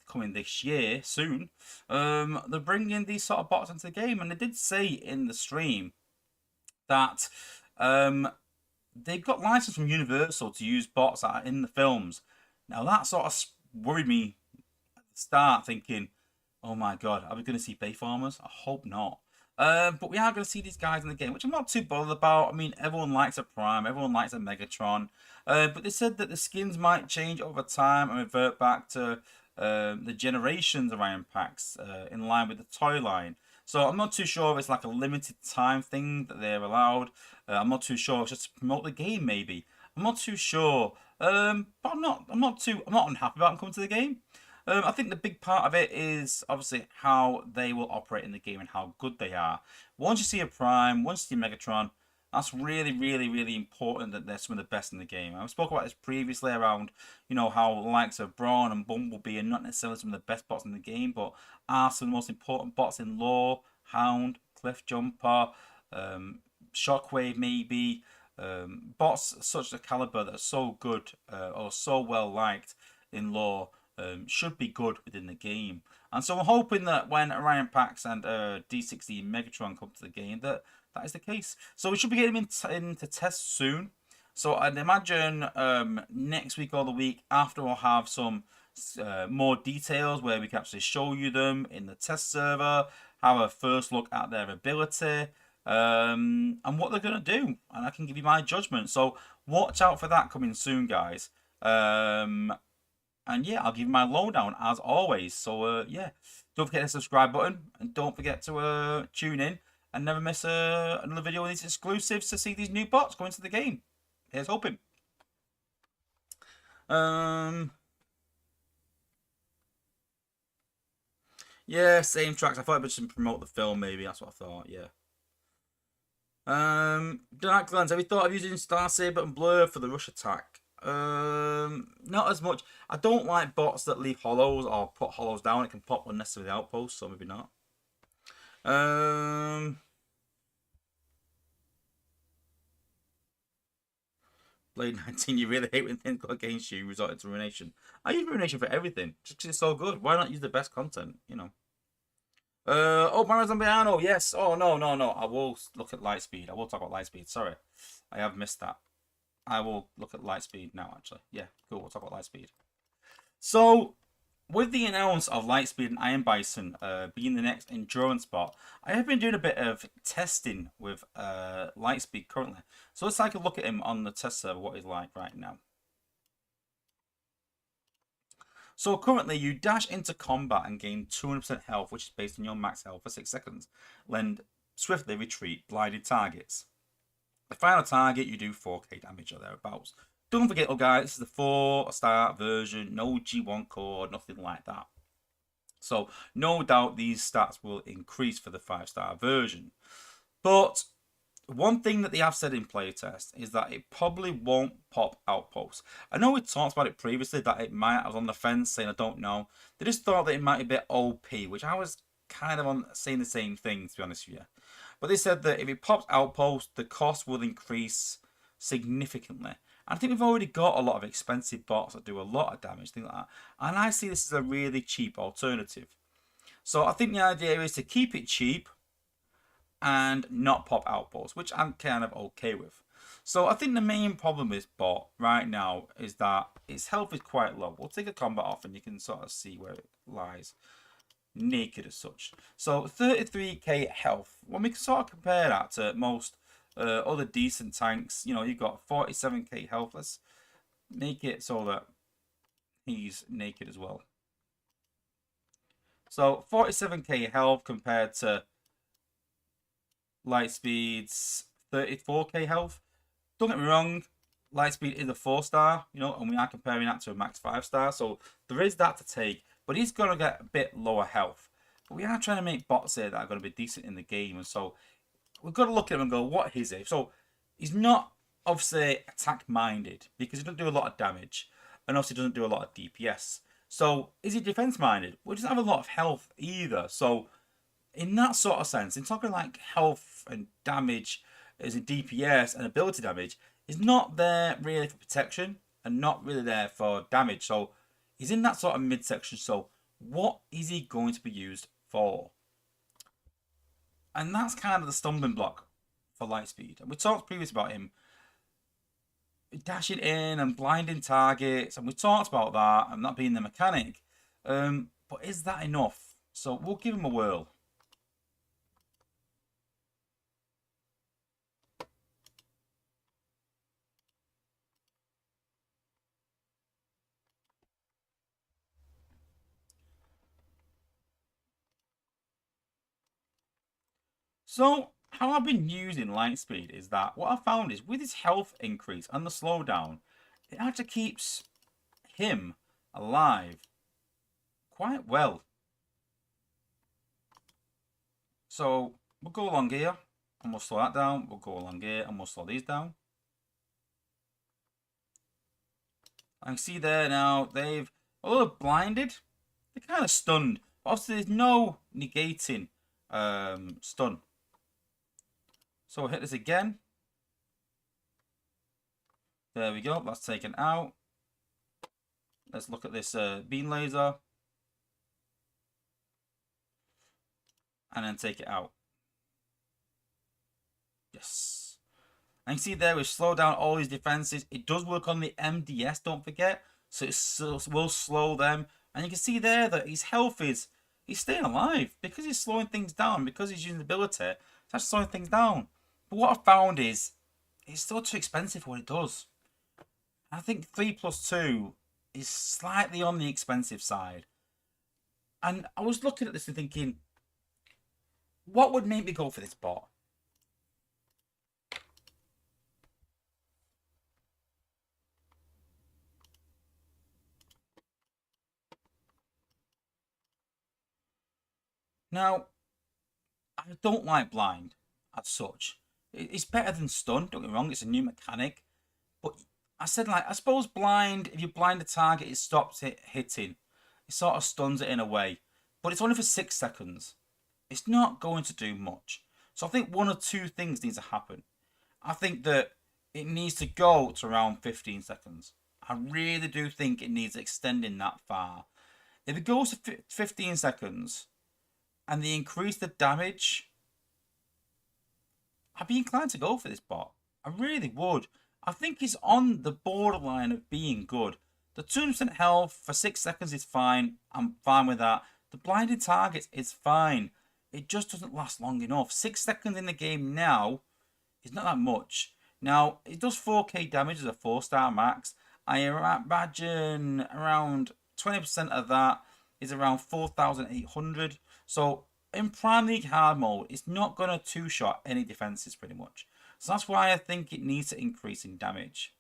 coming this year, soon, they're bringing these sort of bots into the game. And they did say in the stream that they've got license from Universal to use bots that are in the films. Now that sort of worried me at the start, thinking, oh my god, are we going to see Bayformers? I hope not. But we are going to see these guys in the game, which I'm not too bothered about. I mean, everyone likes a Prime, everyone likes a Megatron. But they said that the skins might change over time and revert back to the generations of Iron Packs in line with the toy line. So I'm not too sure if it's like a limited time thing that they're allowed. I'm not too sure. It's just to promote the game, maybe. I'm not too sure. But I'm not unhappy about them coming to the game. I think the big part of it is obviously how they will operate in the game and how good they are. Once you see a Prime, once you see a Megatron, that's really, really, really important that they're some of the best in the game. I've spoken about this previously around, you know, how likes of Brawn and Bumblebee are not necessarily some of the best bots in the game, but are some of the most important bots in lore. Hound, Cliff Jumper, Shockwave maybe. Bots such a caliber that are so good or so well liked in lore should be good within the game. And so I'm hoping that when Orion Pax and D16 Megatron come to the game, that is the case. So we should be getting into tests soon. So I'd imagine next week or the week after we'll have some more details where we can actually show you them in the test server, have a first look at their ability, and what they're going to do. And I can give you my judgment. So watch out for that coming soon, guys. And yeah, I'll give you my lowdown as always. So yeah, don't forget the subscribe button and don't forget to tune in and never miss another video with these exclusives to see these new bots go into the game. Here's hoping. Yeah, same tracks. I thought I'd just promote the film, maybe. That's what I thought, yeah. Dark Lands, have you thought of using Star Saber and Blur for the rush attack? Not as much. I don't like bots that leave hollows or put hollows down. It can pop unnecessary outposts, so maybe not. Blade 19, you really hate when things go against you, resort into ruination. I use ruination for everything, just because it's so good. Why not use the best content, you know? Oh, Marazambiano, yes. Oh, no. I will look at Lightspeed. I will talk about Lightspeed. Sorry. I have missed that. I will look at Lightspeed now, actually. Yeah, cool. We'll talk about Lightspeed. So, with the announce of Lightspeed and Iron Bison being the next endurance bot, I have been doing a bit of testing with Lightspeed currently. So let's take a look at him on the test server, what he's like right now. So currently you dash into combat and gain 200% health, which is based on your max health for 6 seconds. Then swiftly retreat blinded targets. The final target, you do 4k damage or thereabouts. Don't forget, oh guys, this is the 4-star version, no G1 core, nothing like that. So no doubt these stats will increase for the 5-star version. But one thing that they have said in playtest is that it probably won't pop outposts. I know we talked about it previously that it might. I was on the fence saying I don't know. They just thought that it might be a bit OP, which I was kind of on saying the same thing, to be honest with you. But they said that if it pops outposts, the cost will increase significantly. I think we've already got a lot of expensive bots that do a lot of damage, things like that. And I see this as a really cheap alternative. So I think the idea is to keep it cheap and not pop outposts, which I'm kind of okay with. So I think the main problem with bot right now is that its health is quite low. We'll take a combat off and you can sort of see where it lies. Naked as such. So 33k health. When we sort of compare that to most other decent tanks, you know, you've got 47k health. Let's make it so that he's naked as well. So 47k health compared to Lightspeed's 34k health. Don't get me wrong, Lightspeed is a 4-star, you know, and we are comparing that to a max 5-star. So there is that to take, but he's going to get a bit lower health. But we are trying to make bots here that are going to be decent in the game. And so we've got to look at him and go, what is he? So he's not obviously attack minded because he doesn't do a lot of damage. And obviously doesn't do a lot of DPS. So is he defense minded? Well, he doesn't have a lot of health either. So in that sort of sense, in talking like health and damage as a DPS and ability damage, is not there really for protection and not really there for damage. So he's in that sort of midsection. So what is he going to be used for? And that's kind of the stumbling block for Lightspeed. And we talked previously about him dashing in and blinding targets, and we talked about that and that being the mechanic. But is that enough? So we'll give him a whirl. So how I've been using Lightspeed is that what I found is with his health increase and the slowdown, it actually keeps him alive quite well. So we'll go along here and we'll slow that down. We'll go along here and we'll slow these down. I can see there now they've a little blinded. They're kind of stunned. Obviously, there's no negating stun. So we'll hit this again. There we go. That's taken out. Let's look at this beam laser. And then take it out. Yes. And you see there, we slow down all his defenses. It does work on the MDS, don't forget. So it will slow them. And you can see there that his health is, he's staying alive. Because he's slowing things down, because he's using the ability, it's actually slowing things down. But what I found is, it's still too expensive for what it does. I think 3+2 is slightly on the expensive side. And I was looking at this and thinking, what would make me go for this bot? Now, I don't like blind as such. It's better than stun, don't get me wrong, it's a new mechanic. But I said, like, I suppose blind, if you blind a target, it stops it hitting. It sort of stuns it in a way. But it's only for 6 seconds. It's not going to do much. So I think one or two things need to happen. I think that it needs to go to around 15 seconds. I really do think it needs extending that far. If it goes to 15 seconds and they increase the damage, I'd be inclined to go for this bot. I really would. I think it's on the borderline of being good. The 200% health for 6 seconds is fine. I'm fine with that. The blinded targets is fine. It just doesn't last long enough. 6 seconds in the game now is not that much. Now, it does 4k damage as a 4-star max. I imagine around 20% of that is around 4,800. So in Prime League hard mode, it's not going to two-shot any defenses pretty much. So that's why I think it needs to increase in damage.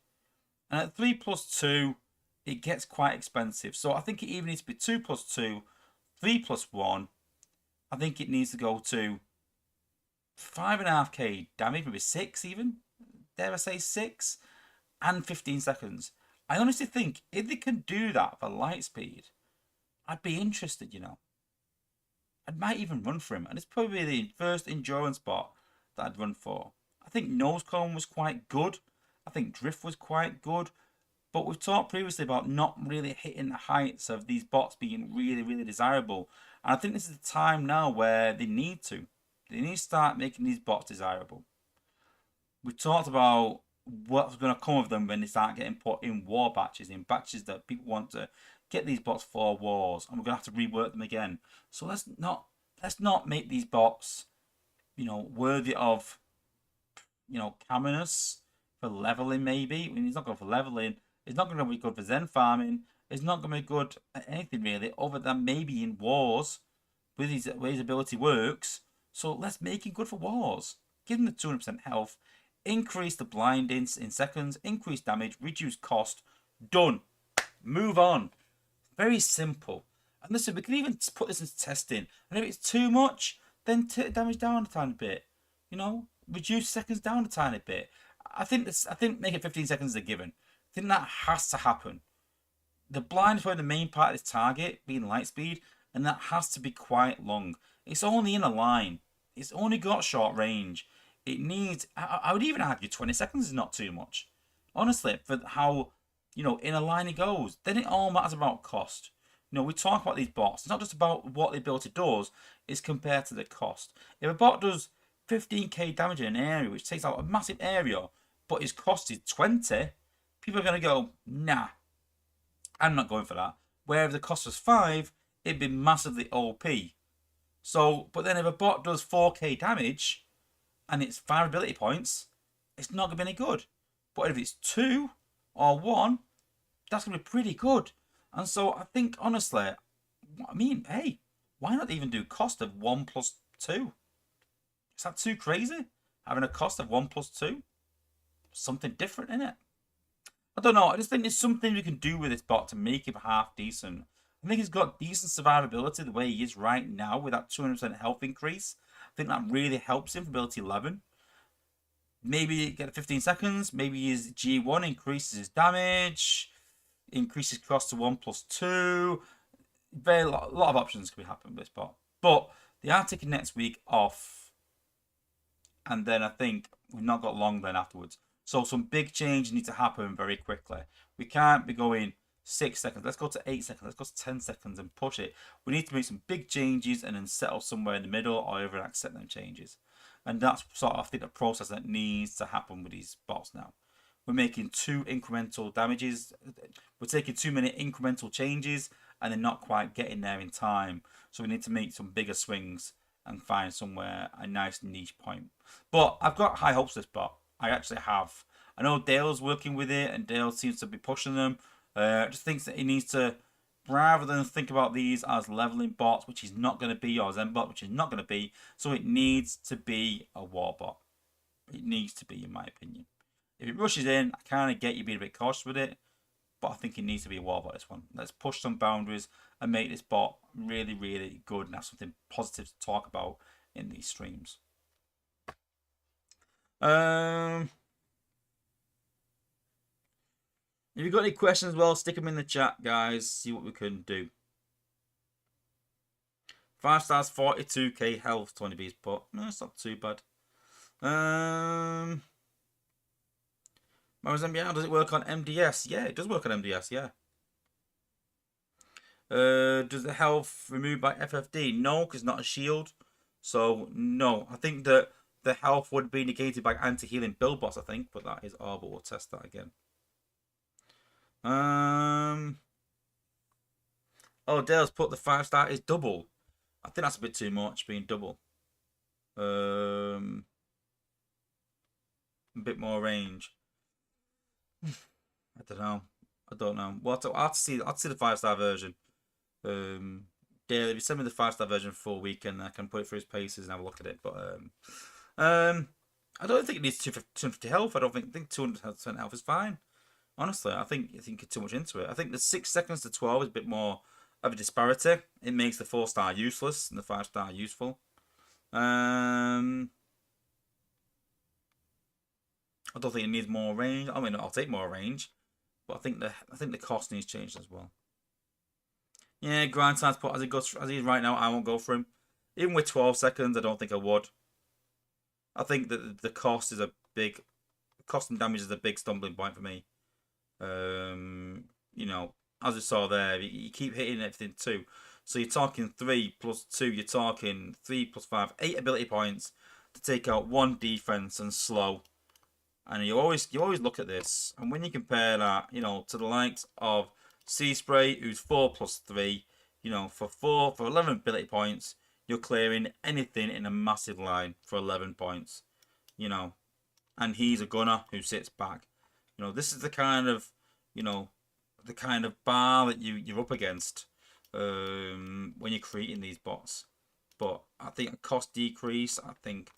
And at 3+2, it gets quite expensive. So I think it even needs to be 2+2, 3+1. I think it needs to go to 5.5k damage, maybe 6 even. Dare I say 6? And 15 seconds. I honestly think if they can do that for Lightspeed, I'd be interested, you know. I might even run for him. And it's probably the first endurance bot that I'd run for. I think Nose Cone was quite good. I think drift was quite good. But we've talked previously about not really hitting the heights of these bots being really, really desirable. And I think this is the time now where they need to. They need to start making these bots desirable. We've talked about what's going to come of them when they start getting put in war batches, in batches that people want to get these bots for wars, and we're going to have to rework them again. So let's not make these bots, worthy of, Caminus for leveling. Maybe when he's not good for leveling, it's not going to be good for Zen farming. It's not going to be good at anything really, other than maybe in wars, with his ability works. So let's make him good for wars. Give him the 200% health, increase the blinding in seconds, increase damage, reduce cost. Done. Move on. Very simple. And listen, we can even put this into testing. And if it's too much, then take damage down a tiny bit. Reduce seconds down a tiny bit. I think make it 15 seconds is a given. I think that has to happen. The blind is probably the main part of this target, being light speed, and that has to be quite long. It's only in a line. It's only got short range. It needs, I would even argue 20 seconds is not too much. Honestly, for how, in a line it goes. Then it all matters about cost. We talk about these bots. It's not just about what the ability does, it's compared to the cost. If a bot does 15k damage in an area, which takes out a massive area, but its cost is 20, people are going to go, nah, I'm not going for that. Where if the cost was 5, it'd be massively OP. So, but then if a bot does 4k damage and it's 5 ability points, it's not going to be any good. But if it's 2 or 1, that's going to be pretty good. And so I think, honestly, hey, why not even do cost of 1 plus 2? Is that too crazy? Having a cost of 1 plus 2? Something different in it. I don't know. I just think there's something we can do with this bot to make him half decent. I think he's got decent survivability the way he is right now with that 200% health increase. I think that really helps him for ability 11. Maybe get 15 seconds. Maybe his G1 increases his damage. Increases cost to 1 plus 2. A lot of options could be happening with this bot. But they are taking next week off. And then I think we've not got long then afterwards. So some big change needs to happen very quickly. We can't be going 6 seconds. Let's go to 8 seconds. Let's go to 10 seconds and push it. We need to make some big changes and then settle somewhere in the middle or even accept them changes. And that's sort of, I think, the process that needs to happen with these bots now. We're making 2 incremental damages. We're taking too many incremental changes and then not quite getting there in time. So we need to make some bigger swings and find somewhere a nice niche point. But I've got high hopes for this bot. I actually have. I know Dale's working with it and Dale seems to be pushing them. Just thinks that he needs to, rather than think about these as leveling bots, which he's not going to be, or Zen bot, which he's not going to be. So it needs to be a war bot. It needs to be, in my opinion. If it rushes in, I kind of get you being a bit cautious with it, but I think it needs to be a war bot, this one. Let's push some boundaries and make this bot really, really good and have something positive to talk about in these streams. If you've got any questions, well, stick them in the chat, guys. See what we can do. 5 stars, 42k health, 20 B's put. No, it's not too bad. MBR, does it work on MDS? Yeah, it does work on MDS, yeah. Does the health removed by FFD? No, because it's not a shield. So, no. I think that the health would be negated by anti-healing build bots, I think. But that is all, but we'll test that again. Oh, Dale's put the 5 star is double. I think that's a bit too much, being double. A bit more range. I don't know. Well, I'll have to see the 5-star version. Dale, if you send me the 5-star version for a weekend, I can put it through his paces and have a look at it. But I don't think it needs 250 health. I think 200% health is fine. Honestly, I think you're too much into it. I think the 6 seconds to 12 is a bit more of a disparity. It makes the 4-star useless and the 5-star useful. I don't think it needs more range. I mean, I'll take more range, but I think the cost needs changed as well. Yeah, grind time's put as he is right now. I won't go for him. Even with 12 seconds, I don't think I would. I think that the cost is a big cost and damage is a big stumbling point for me. You know, as we saw there, you keep hitting everything 2. So you're talking 3 plus 2, you're talking 3 plus 5, 8 ability points to take out 1 defense and slow. And you always look at this, and when you compare that, you know, to the likes of Sea Spray, who's 4 plus 3, you know, for 11 ability points, you're clearing anything in a massive line for 11 points, you know, and he's a gunner who sits back. You know, this is the kind of, you know, the kind of bar that you're up against when you're creating these bots. But I think a cost decrease, I think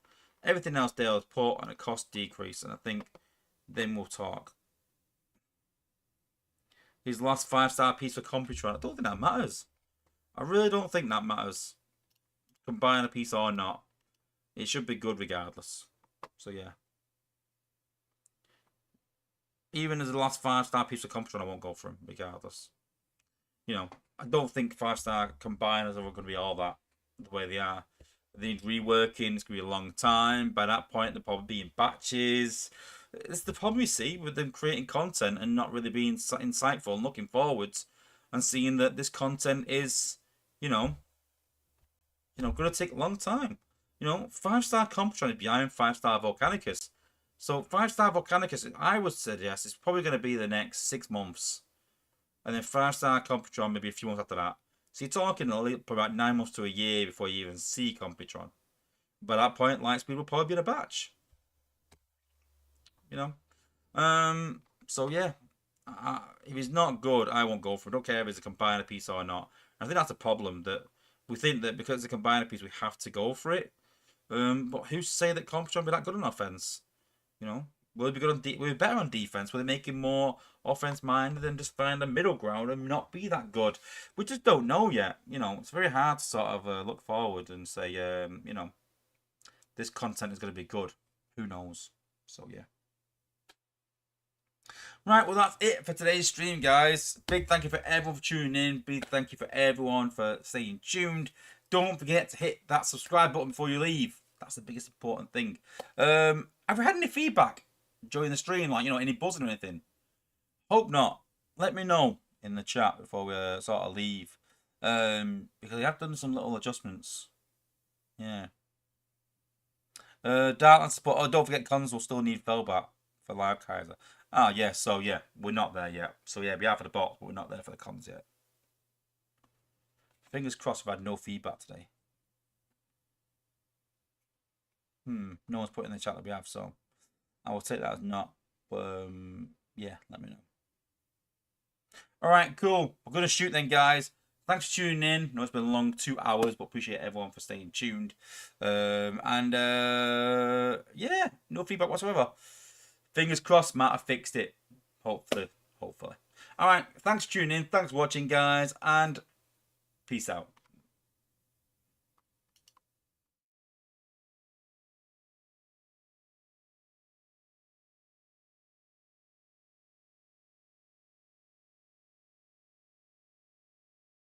everything else there is put on a cost decrease, and I think then we'll talk. His last 5-star piece for Computron, I don't think that matters. I really don't think that matters. Combine a piece or not. It should be good regardless. So yeah. Even as the last 5-star piece of Computron, I won't go for him regardless. You know, I don't think 5-star combiners are going to be all that the way they are. They need reworking. It's going to be a long time. By that point, they'll probably be in batches. It's the problem you see with them creating content and not really being insightful and looking forwards and seeing that this content is, you know, going to take a long time. You know, 5-star Computron is behind 5-star Volcanicus. So 5-star Volcanicus, I would suggest, is probably going to be the next 6 months. And then 5-star Computron maybe a few months after that. So you're talking about 9 months to a year before you even see Computron. By that point, Lightspeed will probably be in a batch. You know? So yeah. If he's not good, I won't go for it. I don't care if it's a combiner piece or not. I think that's a problem, that we think that because it's a combiner piece, we have to go for it. But who's to say that Computron will be that good on offense? You know? Will it be good on will it be better on defense? Will they make him more offense minded and just find a middle ground and not be that good? We just don't know yet. You know, it's very hard to sort of look forward and say, you know, this content is going to be good. Who knows? So yeah. Right, well that's it for today's stream, guys. Big thank you for everyone for tuning in. Big thank you for everyone for staying tuned. Don't forget to hit that subscribe button before you leave. That's the biggest important thing. Have you had any feedback during the stream, like, you know, any buzzing or anything? Hope not. Let me know in the chat before we sort of leave, because I have done some little adjustments. Yeah. Dark support. Oh, don't forget, cons will still need Felbat for Live Kaiser. Ah, yeah. So yeah, we're not there yet. So yeah, we are for the bots, but we're not there for the cons yet. Fingers crossed. I've had no feedback today. No one's put in the chat that we have, so I will take that as not. But yeah, let me know. All right, cool. We're gonna shoot then, guys. Thanks for tuning in. I know it's been a long 2 hours, but appreciate everyone for staying tuned. Yeah, no feedback whatsoever. Fingers crossed, Matt have fixed it. Hopefully. All right, thanks for tuning in. Thanks for watching, guys, and peace out.